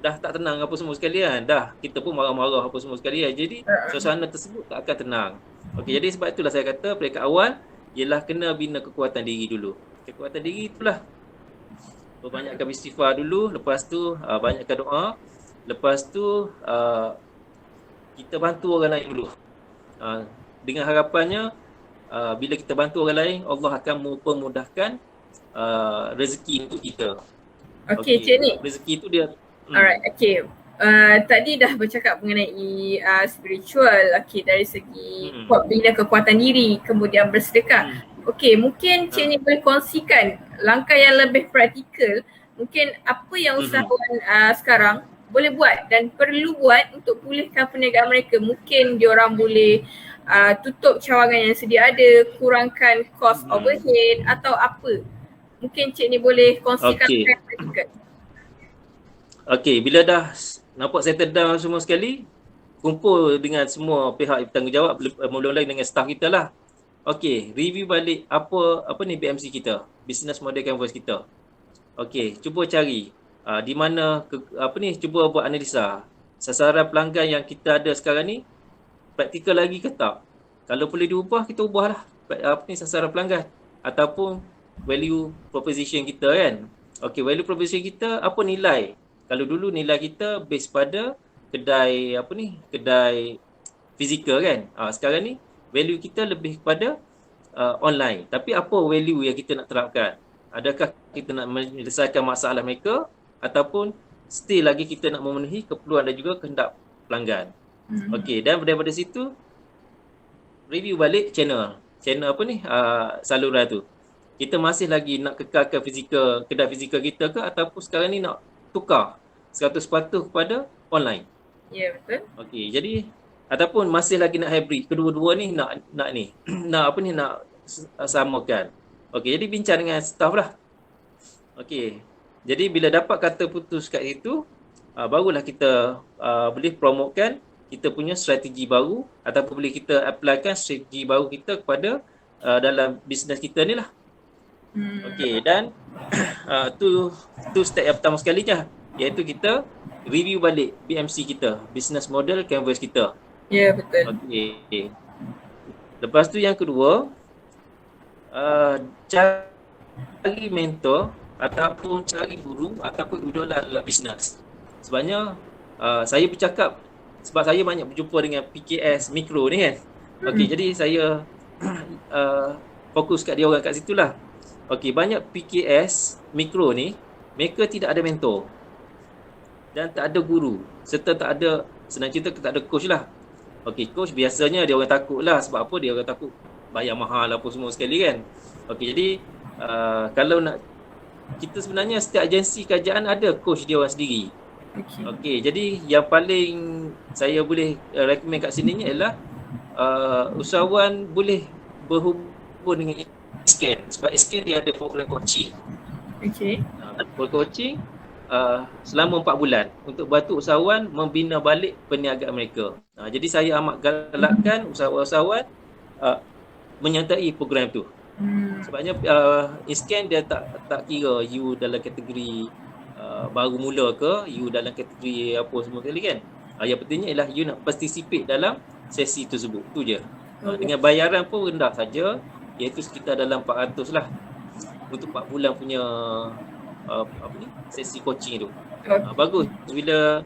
Dah tak tenang apa semua sekalian. Dah kita pun marah-marah apa semua sekalian. Jadi suasana tersebut tak akan tenang. Okey, jadi sebab itulah saya kata peringkat awal ialah kena bina kekuatan diri dulu. Kekuatan diri itulah perbanyakkan istighfar dulu, lepas tu banyakkan doa. Lepas tu kita bantu orang lain dulu. Dengan harapannya bila kita bantu orang lain, Allah akan mempermudahkan rezeki untuk kita.
Okey, Cik Nik.
Rezeki tu dia
Alright, okey. Tadi dah bercakap mengenai spiritual, okey, dari segi bina kekuatan diri, kemudian bersedekah. Okey, mungkin Cik Nik boleh kongsikan langkah yang lebih praktikal, mungkin apa yang usahawan sekarang boleh buat dan perlu buat untuk pulihkan perniagaan mereka. Mungkin diorang boleh tutup cawangan yang sedia ada, kurangkan cost overhead atau apa. Mungkin Cik ni boleh kongsikan apa yang praktikal.
Okey, bila dah nampak settle down semua sekali, kumpul dengan semua pihak yang bertanggungjawab, mula-mula dengan staff kita lah. Okey, review balik apa ni BMC kita, business model canvas kita. Okey, cuba cari di mana cuba buat analisa sasaran pelanggan yang kita ada sekarang ni praktikal lagi ke tak. Kalau boleh diubah, kita ubahlah sasaran pelanggan ataupun value proposition kita kan. Okey, value proposition kita apa nilai? Kalau dulu nilai kita base pada kedai fizikal kan. Sekarang ni value kita lebih kepada online. Tapi apa value yang kita nak terapkan? Adakah kita nak menyelesaikan masalah mereka ataupun still lagi kita nak memenuhi keperluan dan juga kehendak pelanggan. Okey, dan daripada situ review balik channel saluran tu. kita masih lagi nak kekalkan kedai fizikal kita ke, ataupun sekarang ni nak tukar 100% kepada online.
Ya, betul.
Okey, jadi ataupun masih lagi nak hybrid, kedua-dua ni nak ni nak samakan. Okey, jadi bincang dengan staff lah. Okey, jadi bila dapat kata putus kat situ, barulah kita boleh promotekan kita punya strategi baru, ataupun boleh kita applykan strategi baru kita kepada dalam bisnes kita ni lah. Okey, dan tu step yang pertama sekali je, iaitu kita review balik BMC kita, business model canvas kita.
Ya, betul.
Okey. Lepas tu yang kedua, cari mentor ataupun cari guru ataupun idola dalam bisnes. Sebenarnya saya bercakap sebab saya banyak berjumpa dengan PKS mikro ni kan. Okey, jadi saya fokus kat dia orang kat situlah. Okey, banyak PKS mikro ni mereka tidak ada mentor dan tak ada guru, serta tak ada, senang cerita tak ada coach lah. Okey, coach biasanya dia orang takut lah. Sebab apa? Dia orang takut bayar mahal apa semua sekali kan. Okey, jadi kalau nak, kita sebenarnya setiap agensi kerajaan ada coach dia orang sendiri. Okey, jadi yang paling saya boleh recommend kat sini ni adalah usahawan boleh berhubung dengan Scan. Sebab Scan dia ada program coaching. Okey. Program coaching selama 4 bulan untuk bantu usahawan membina balik perniagaan mereka. Jadi saya amat galakkan usahawan menyertai program tu. Sebabnya Scan dia tak kira you dalam kategori baru mula ke, you dalam kategori apa semua sekali kan. Yang pentingnya ialah you nak participate dalam sesi tersebut. Tu je. Dengan bayaran pun rendah saja, iaitu sekitar dalam 400 lah untuk 4 bulan punya sesi coaching tu. Bagus bila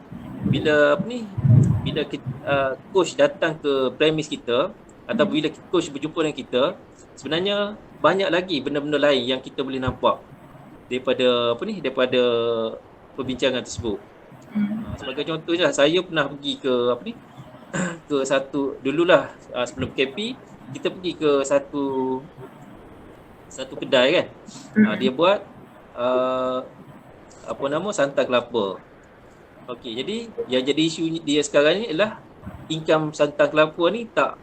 coach datang ke premis kita atau bila coach berjumpa dengan kita, sebenarnya banyak lagi benda-benda lain yang kita boleh nampak daripada daripada perbincangan tersebut. Sebagai contoh je, saya pernah pergi ke ke satu dululah sebelum KP, kita pergi ke satu kedai kan. Dia buat santan kelapa. Okey, jadi yang jadi isu dia sekarang ni ialah income santan kelapa ni tak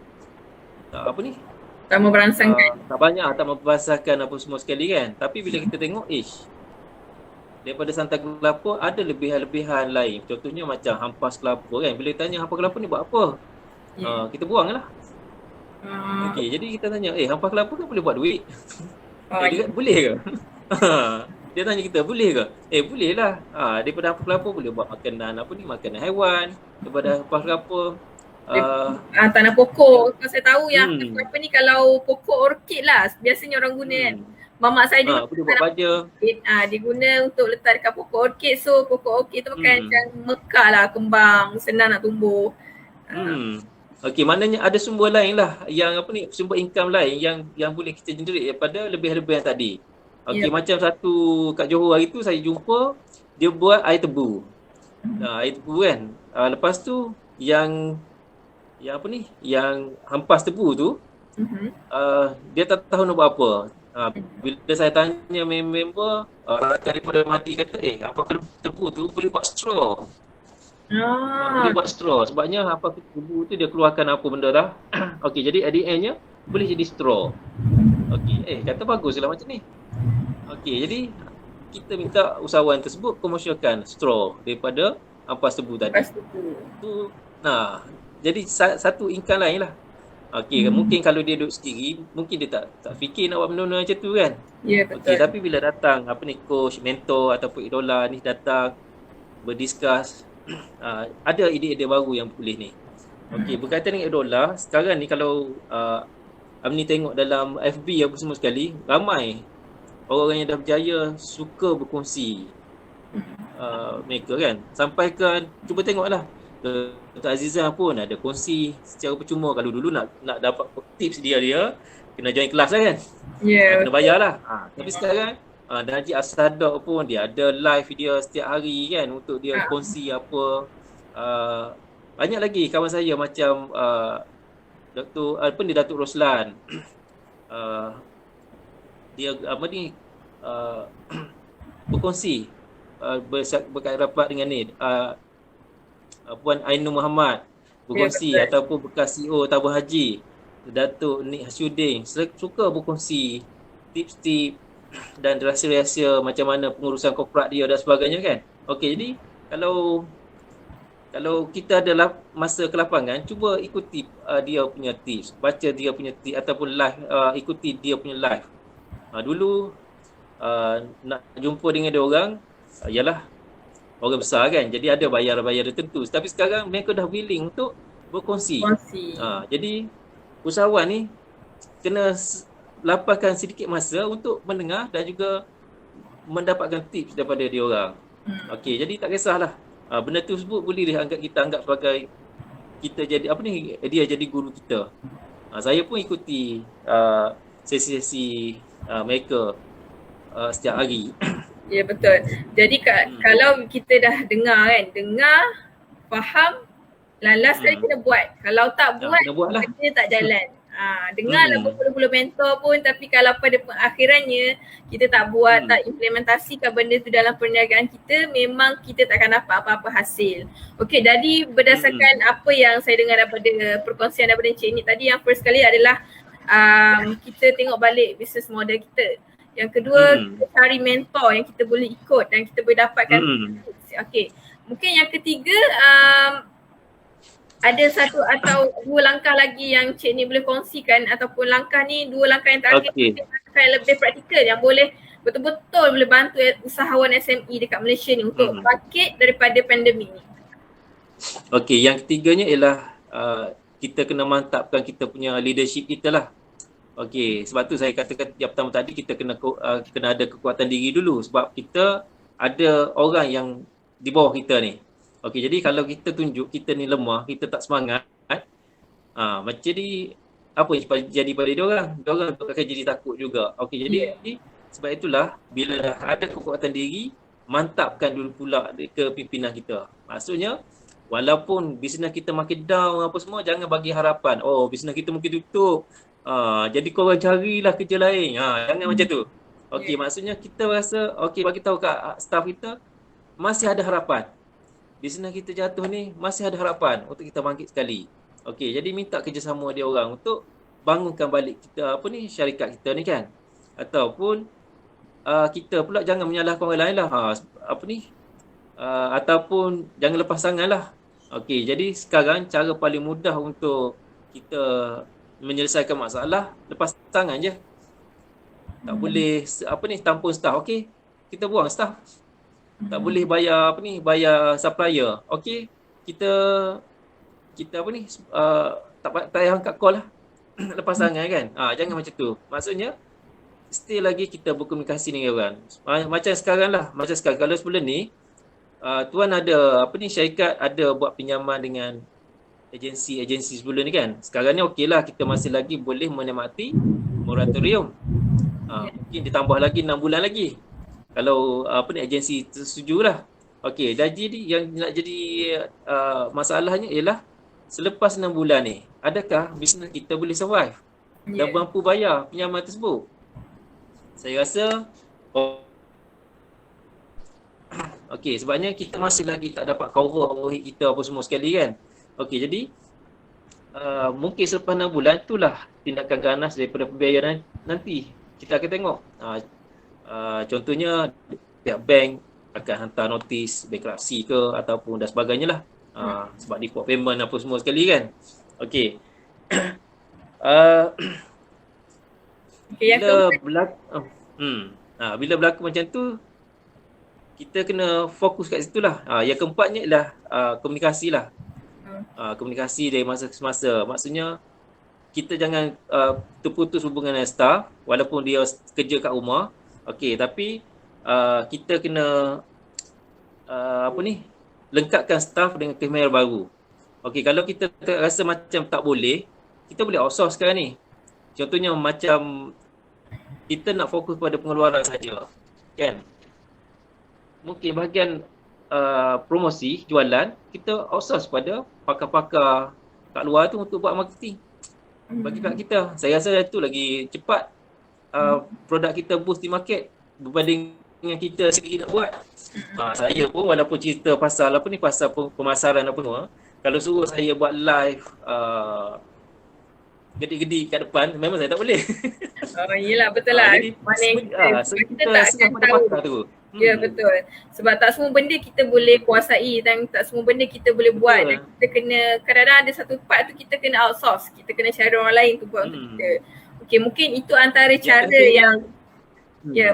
memberansangkan.
Tak banyak, tak memberansangkan apa semua sekali kan. Tapi bila kita tengok daripada santan kelapa ada lebihan-lebihan lain. Contohnya macam hampas kelapa kan. Bila tanya hampas kelapa ni buat apa? Kita buang lah. Okey, jadi kita tanya, hampas kelapa kan boleh buat duit. Dia kata, boleh ke? Dia tanya kita, boleh ke? Boleh lah. Daripada hampas kelapa boleh buat makanan makanan haiwan. Daripada hampas kelapa
tanah pokok. Kalau saya tahu yang apa ni, kalau pokok orkid lah biasanya orang guna kan. Mamak saya juga
boleh buat baja.
Dia guna untuk letak dekat pokok orkid. So pokok orkid tu kan macam mekar lah, kembang, senang nak tumbuh.
Okey, maknanya ada sumber lain lah yang sumber income lain yang boleh kita generate daripada lebihan-lebihan tadi. Okey, macam satu kat Johor hari tu saya jumpa dia buat air tebu. Air tebu kan. Lepas tu yang hampas tebu tu dia tak tahu nak buat apa. Bila saya tanya member daripada mati kata hampas tebu tu boleh buat straw. Boleh buat straw. Sebabnya hampas tebu tu dia keluarkan apa benda dah. Okey, jadi at the end-nya boleh jadi straw. Okey, kata baguslah macam ni. Okey, jadi kita minta usahawan tersebut komersialkan straw daripada ampas tebu tadi. Tu, jadi satu income lain lah. Okey, mungkin kalau dia duduk sendiri, mungkin dia tak fikir nak buat benda-benda macam tu kan.
Ya, betul.
Okey, tapi bila datang coach, mentor ataupun idola ni datang berdiskus, ada ide-ide baru yang boleh ni. Okey, berkaitan dengan idola, sekarang ni kalau Amni tengok dalam FB apa semua sekali, ramai orang-orang yang dah berjaya suka berkongsi mereka kan. Sampaikan, cuba tengoklah. Dr. Azizah pun ada kongsi secara percuma. Kalau dulu nak dapat tips dia kena join kelas lah kan. Kena bayar lah. Tapi sekarang dan Haji Asadok pun dia ada live dia setiap hari kan untuk dia kongsi apa. Banyak lagi kawan saya macam Datuk Roslan. dia apa ni uh, berkongsi berkait rapat dengan ni Puan Ainur Muhammad
Ya,
berkongsi,
betul.
ataupun bekas CEO Tabung Haji Datuk Nik Hasyuddin suka berkongsi tips-tips dan rahsia-rahsia macam mana pengurusan korporat dia dan sebagainya kan. Okey, jadi kalau kita ada masa ke lapangan, cuba ikuti dia punya tips, baca dia punya tips ataupun live, ikuti dia punya live. Dulu nak jumpa dengan dia orang, ialah orang besar kan, jadi ada bayar-bayar tertentu. Tapi sekarang mereka dah willing untuk berkongsi.
Kongsi.
Jadi usahawan ni kena lapangkan sedikit masa untuk mendengar dan juga mendapatkan tips daripada dia orang. Okey, jadi tak kisahlah. Benda tu sebut boleh kita anggap sebagai kita jadi dia jadi guru kita. Saya pun ikuti sesi-sesi mereka setiap hari.
Ya, betul. Jadi kalau kita dah dengar kan, faham, last kali kena buat. Kalau tak buat, kerja tak jalan. Dengarlah berpuluh-puluh mentor pun, tapi kalau pada pengakhirannya kita tak buat, tak implementasikan benda tu dalam perniagaan kita, memang kita tak akan dapat apa-apa hasil. Okey, jadi berdasarkan apa yang saya dengar daripada perkongsian daripada Encik Nik tadi, yang first kali adalah kita tengok balik business model kita. Yang kedua, kita cari mentor yang kita boleh ikut dan kita boleh dapatkan. Okey, mungkin yang ketiga, ada satu atau dua langkah lagi yang Cik Nik boleh kongsikan, ataupun langkah ni, dua langkah yang terakhir, langkah yang lebih praktikal yang boleh betul-betul boleh bantu usahawan SME dekat Malaysia ni untuk bangkit daripada pandemik ni.
Okey, yang ketiganya ialah kita kena mantapkan kita punya leadership kita lah. Okey, sebab tu saya katakan yang pertama tadi kita kena ada kekuatan diri dulu, sebab kita ada orang yang di bawah kita ni. Okey, jadi kalau kita tunjuk kita ni lemah, kita tak semangat, macam ni apa yang jadi pada dia orang? Dia orang akan jadi takut juga. Okey, jadi sebab itulah bila dah ada kekuatan diri, mantapkan dulu pula ke pimpinan kita. Maksudnya walaupun bisnes kita makin down apa semua, jangan bagi harapan. Oh, bisnes kita mungkin tutup. Jadi korang carilah kerja lain. Jangan macam tu. Okey, maksudnya kita rasa okey, bagi tahu kat staff kita masih ada harapan. Bisnes kita jatuh ni masih ada harapan untuk kita bangkit sekali. Okey, jadi minta kerjasama dia orang untuk bangunkan balik kita syarikat kita ni kan. Ataupun kita pula jangan menyalahkan orang lain lah. Ataupun jangan lepas tangan lah. Okey, jadi sekarang cara paling mudah untuk kita menyelesaikan masalah, lepas tangan je. Tak boleh tampung staff. Okey, kita buang staff. Tak boleh bayar bayar supplier. Okey, kita tak payah angkat call lah. Lepas tangan kan. Jangan macam tu. Maksudnya still lagi kita berkomunikasi dengan orang. Macam sekarang lah. Macam sekarang kalau sebelum ni tuan ada syarikat ada buat pinjaman dengan agensi sebelum ni kan. Sekarang ni okeylah, kita masih lagi boleh menikmati moratorium. Mungkin ditambah lagi 6 bulan lagi. Kalau agensi tersetujulah. Okey, jadi yang nak jadi masalahnya ialah selepas 6 bulan ni, adakah bisnes kita boleh survive dan mampu bayar pinjaman tersebut? Saya rasa okey, sebabnya kita masih lagi tak dapat cover overhead kita apa semua sekali kan. Okey, jadi mungkin selepas 6 bulan itulah tindakan ganas daripada pembayaran nanti. Kita akan tengok. Contohnya pihak bank akan hantar notis bankruptcy ke ataupun dan sebagainya lah. Sebab default payment apa semua sekali kan. Okey. Bila berlaku macam tu, kita kena fokus kat situ lah. Yang keempatnya ialah komunikasi lah. Komunikasi dari masa ke masa. Maksudnya kita jangan terputus hubungan dengan staff walaupun dia kerja kat rumah. Okey, tapi kita kena lengkapkan staff dengan kamera baru. Okey, kalau kita rasa macam tak boleh, kita boleh outsource sekarang ni. Contohnya macam kita nak fokus pada pengeluaran saja, kan? Mungkin bahagian promosi, jualan, kita outsource pada pakar-pakar kat luar tu untuk buat marketing. Bagi kat kita, saya rasa itu lagi cepat. produk kita boost di market berbanding dengan kita sendiri nak buat. Saya pun walaupun cerita pasal pasal pemasaran apa semua, kalau suruh saya buat live gedi-gedi kat depan, memang saya tak boleh.
Oh yelah, betul lah.
Jadi
Kita tak akan tahu. Ya, betul. Sebab tak semua benda kita boleh kuasai dan tak semua benda kita boleh buat. Dan kita kena, kadang-kadang ada satu part tu kita kena outsource. Kita kena cari orang lain tu buat untuk kita. Okay, mungkin itu antara cara yang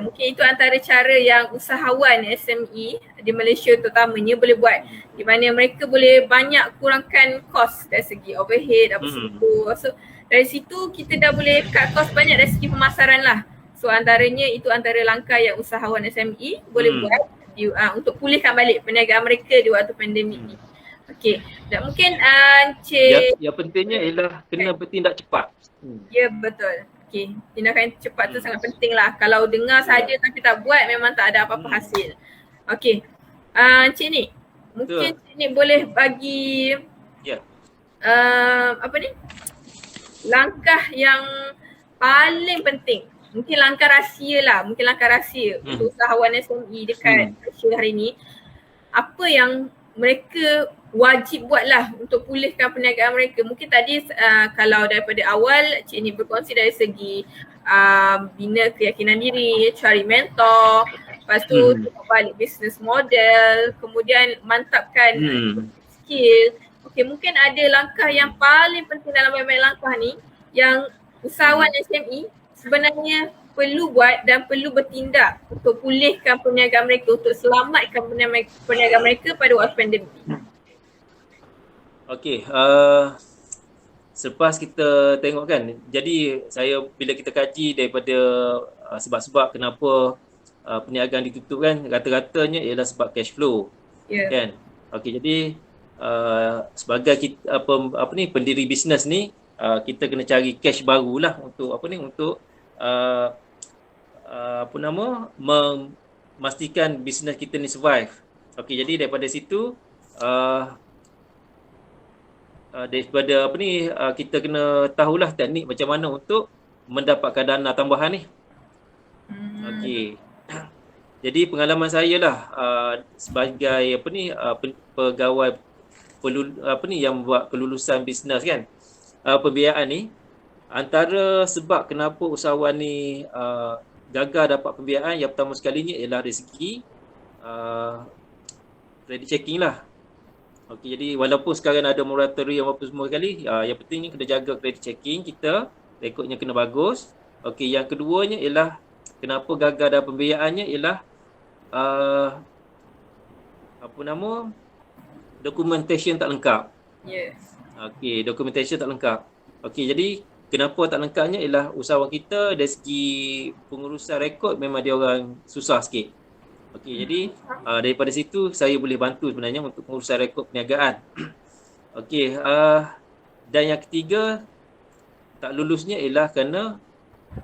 mungkin itu antara cara yang usahawan SME di Malaysia terutamanya boleh buat, di mana mereka boleh banyak kurangkan kos dari segi overhead apa semua. So dari situ kita dah boleh cut kos banyak dari segi pemasaran lah. So antaranya itu antara langkah yang usahawan SME boleh buat untuk pulihkan balik perniagaan mereka di waktu pandemik ni. Okey, dan mungkin
yang pentingnya ialah kena bertindak cepat.
Ya, betul. Okay, tindakan cepat tu sangat penting lah. Kalau dengar saja tapi tak buat, memang tak ada apa-apa hasil. Okay, Cik Nik, mungkin Cik Nik boleh bagi langkah yang paling penting, mungkin langkah rahsia lah, untuk usahawan SME dekat Malaysia hari ni. Apa yang mereka wajib buatlah untuk pulihkan perniagaan mereka. Mungkin tadi kalau daripada awal Cik Nik berkongsi dari segi bina keyakinan diri, cari mentor, lepas tu tengok balik business model, kemudian mantapkan skill. Okay, mungkin ada langkah yang paling penting dalam banyak langkah ni yang usahawan SME sebenarnya perlu buat dan perlu bertindak untuk pulihkan perniagaan mereka, untuk selamatkan perniagaan mereka pada waktu pandemik.
Okey, selepas kita tengok kan, jadi bila kita kaji daripada sebab-sebab kenapa perniagaan ditutup kan, rata-ratanya ialah sebab cash flow. Kan? Okey, jadi sebagai kita, pendiri bisnes ni, kita kena cari cash barulah untuk untuk memastikan bisnes kita ni survive. Okey, jadi daripada situ daripada kita kena tahulah teknik macam mana untuk mendapatkan dana tambahan ni. Okey. Jadi pengalaman saya lah sebagai pegawai yang buat kelulusan bisnes kan, pembiayaan ni, antara sebab kenapa usahawan ni gagal dapat pembiayaan, yang pertama sekalinya ialah dari segi credit checking lah. Okey, jadi walaupun sekarang ada moratorium apa semua sekali, yang pentingnya kena jaga credit checking kita, rekodnya kena bagus. Okey, yang keduanya ialah kenapa gagal dalam pembiayaannya ialah documentation tak lengkap. Okey, documentation tak lengkap. Okey, jadi kenapa tak lengkapnya ialah usahawan kita dari segi pengurusan rekod memang dia orang susah sikit. Okey, jadi daripada situ saya boleh bantu sebenarnya untuk pengurusan rekod perniagaan. Okey, dan yang ketiga, tak lulusnya ialah kerana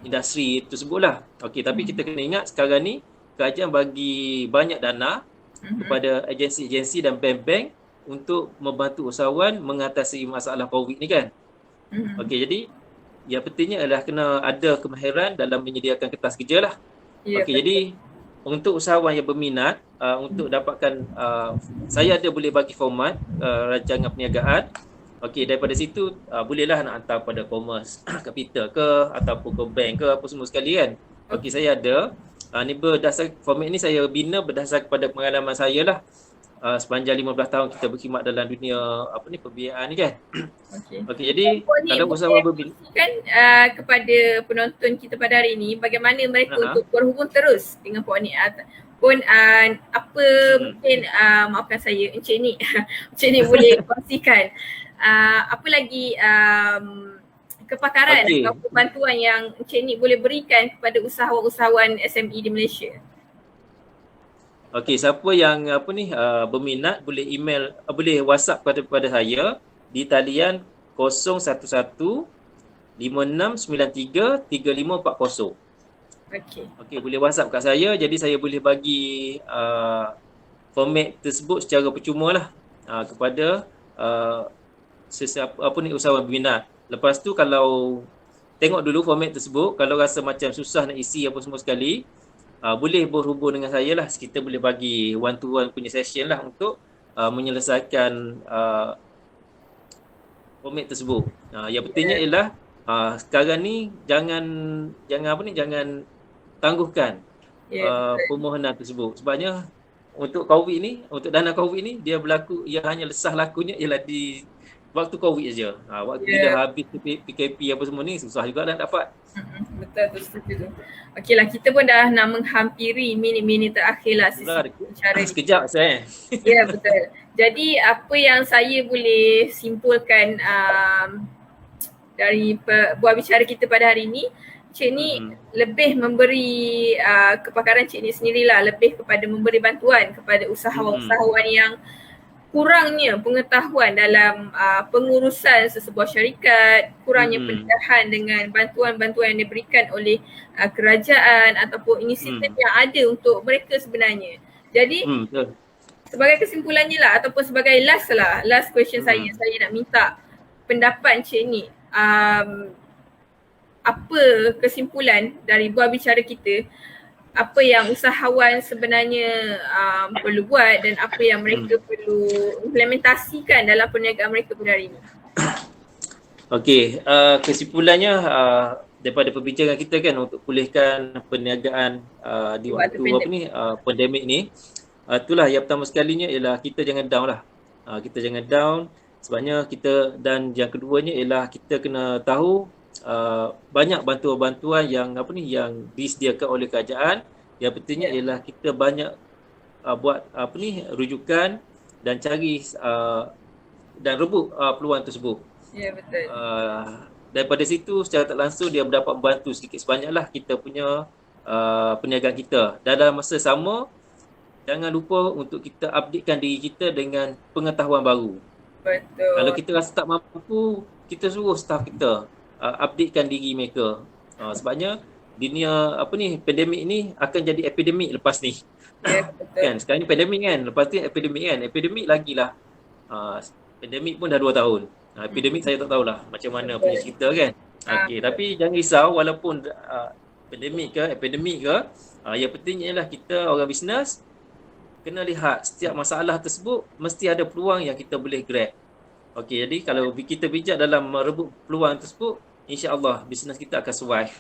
industri tersebutlah. Okey, tapi kita kena ingat sekarang ni kerajaan bagi banyak dana kepada agensi-agensi dan bank-bank untuk membantu usahawan mengatasi masalah COVID ni kan. Okey, jadi yang pentingnya adalah kena ada kemahiran dalam menyediakan kertas kerja lah. Okey, jadi untuk usahawan yang berminat untuk dapatkan, saya ada boleh bagi format rancangan perniagaan. Okey, daripada situ bolehlah nak hantar pada Commerce Capital ke ataupun ke bank ke apa semua sekali kan. Okey, saya ada ni berdasar format ni saya bina berdasar kepada pengalaman saya lah. Sepanjang 15 tahun kita berkhidmat dalam dunia pembiayaan ni kan. Okey, jadi kalau usahawan berminat
kan kepada penonton kita pada hari ini, bagaimana mereka untuk berhubung terus dengan Puan Nik pun mungkin maafkan saya Encik Nik Encik Nik boleh kongsikan apa lagi kepakaran atau bantuan yang Encik Nik boleh berikan kepada usahawan-usahawan SME di Malaysia.
Okey, siapa yang berminat boleh email, boleh WhatsApp kepada saya di talian 011 5693 3540. Okey, boleh WhatsApp kat saya, jadi saya boleh bagi format tersebut secara percuma lah kepada sesiapa usahawan berminat. Lepas tu kalau tengok dulu format tersebut. Kalau rasa macam susah nak isi apa semua sekali, boleh berhubung dengan saya lah. Kita boleh bagi one to one punya session lah untuk menyelesaikan format tersebut. Yang pentingnya ialah sekarang ni jangan tangguhkan permohonan tersebut. Sebabnya untuk COVID ni, untuk dana COVID ni, dia berlaku, ia hanya sah lakunya ialah di waktu COVID saja. Waktu bila habis PKP apa semua ni, susah juga nak dapat.
Betul tu, setuju tu. Okey lah, kita pun dah nak menghampiri minit-minit terakhir lah sesi bicara ni.
Sekejap saya.
Ya, betul. Jadi apa yang saya boleh simpulkan dari buah bicara kita pada hari ini, Cik Nik lebih memberi kepakaran Cik Nik sendirilah, lebih kepada memberi bantuan kepada usahawan-usahawan yang kurangnya pengetahuan dalam pengurusan sesebuah syarikat, kurangnya pendedahan dengan bantuan-bantuan yang diberikan oleh kerajaan ataupun inisiatif yang ada untuk mereka sebenarnya. Jadi sebagai kesimpulannya lah ataupun sebagai last question saya nak minta pendapat Cik Nik. Apa kesimpulan dari buah bicara kita, apa yang usahawan sebenarnya perlu buat dan apa yang mereka perlu implementasikan dalam perniagaan mereka pada hari ini?
Okey, kesimpulannya daripada perbincangan kita kan untuk pulihkan perniagaan di waktu pandemik ni, itulah yang pertama sekalinya ialah kita jangan down lah. Kita jangan down sebabnya kita, dan yang keduanya ialah kita kena tahu banyak bantuan-bantuan yang yang disediakan oleh kerajaan. Yang pentingnya ialah kita banyak buat rujukan dan cari dan rebut peluang tersebut.
Ya, betul.
Daripada situ secara tak langsung dia dapat membantu sedikit sebanyaklah kita punya perniagaan kita. Dan dalam masa sama jangan lupa untuk kita updatekan diri kita dengan pengetahuan baru.
Betul.
Kalau kita rasa tak mampu, kita suruh staff kita updatekan diri mereka. Sebabnya dunia pandemik ni akan jadi epidemik lepas ni.
Ya, betul.
Kan sekarang ni pandemik kan, lepas tu epidemik kan. Epidemik lagilah. Pandemik pun dah 2 tahun. Epidemik saya tak tahulah macam mana punya cerita kan. Okey, tapi jangan risau walaupun pandemik ke epidemik ke, yang penting ialah kita orang bisnes kena lihat setiap masalah tersebut mesti ada peluang yang kita boleh grab. Okey, jadi kalau kita bijak dalam merebut peluang tersebut, insya-Allah bisnes kita akan survive.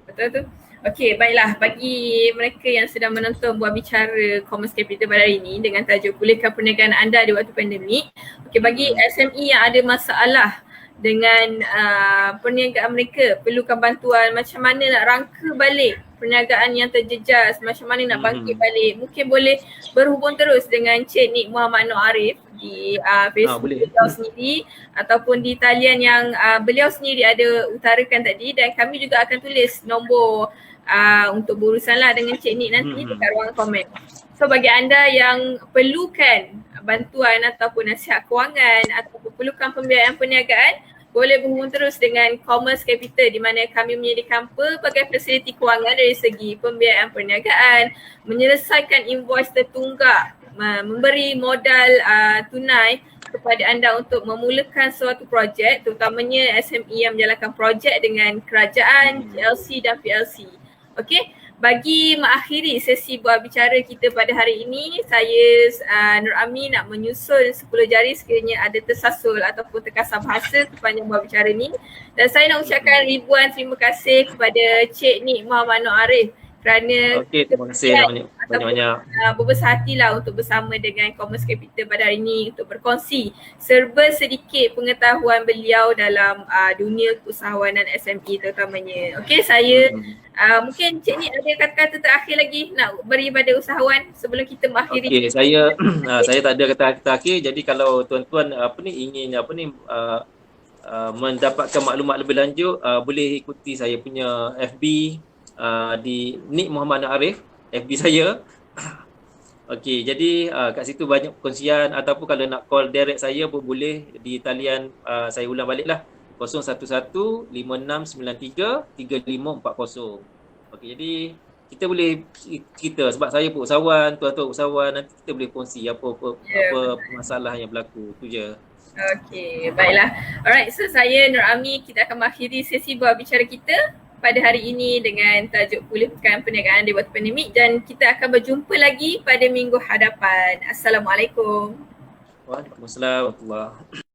Betul tu. Okey, baiklah, bagi mereka yang sedang menonton buah bicara Commerce Capital pada hari ini dengan tajuk pulihkan perniagaan anda di waktu pandemik. Okey, bagi SME yang ada masalah dengan perniagaan mereka, perlukan bantuan macam mana nak rangka balik perniagaan yang terjejas, macam mana nak bangkit balik, mungkin boleh berhubung terus dengan Cik Nik Muhammad Noor Arif di Facebook beliau sendiri ataupun di talian yang beliau sendiri ada utarakan tadi, dan kami juga akan tulis nombor untuk berurusan lah dengan Cik Nik nanti dekat ruang komen. So bagi anda yang perlukan bantuan ataupun nasihat kewangan ataupun perlukan pembiayaan perniagaan, boleh berhubung terus dengan Commerce Capital di mana kami menyediakan pelbagai fasiliti kewangan dari segi pembiayaan perniagaan, menyelesaikan invoice tertunggak, memberi modal tunai kepada anda untuk memulakan suatu projek, terutamanya SME yang menjalankan projek dengan kerajaan, GLC dan PLC. Okey, bagi mengakhiri sesi buah bicara kita pada hari ini, saya Nur Ami nak menyusun 10 jari sekiranya ada tersasul ataupun terkasar bahasa sepanjang buah bicara ni, dan saya nak ucapkan ribuan terima kasih kepada Cik Nik Muhammad Noor Arif kerana
terima kasih banyak-banyak
berbesar hatilah untuk bersama dengan Commerce Capital pada hari ini untuk berkongsi serba sedikit pengetahuan beliau dalam dunia keusahawanan SME terutamanya. Okey, saya mungkin Cik Nik ada kata-kata terakhir lagi nak beri pada usahawan sebelum kita mengakhiri.
Okey, saya tak ada kata-kata akhir. Jadi kalau tuan-tuan ingin mendapatkan maklumat lebih lanjut, boleh ikuti saya punya FB di Nik Muhammad Noor Arif, FB saya. Okey, jadi kat situ banyak perkongsian, ataupun kalau nak call direct saya pun boleh di talian, saya ulang baliklah, 011-5693-3540. Okey, jadi kita boleh cerita sebab saya pun usahawan, tuan-tuan usahawan, nanti kita boleh kongsi apa masalah yang berlaku, tu je.
Okey, baiklah. Alright, so saya Nur Ami, kita akan mengakhiri sesi berbicara kita pada hari ini dengan tajuk pulihkan perniagaan di waktu pandemik dan kita akan berjumpa lagi pada minggu hadapan. Assalamualaikum.
Waalaikumsalam warahmatullahi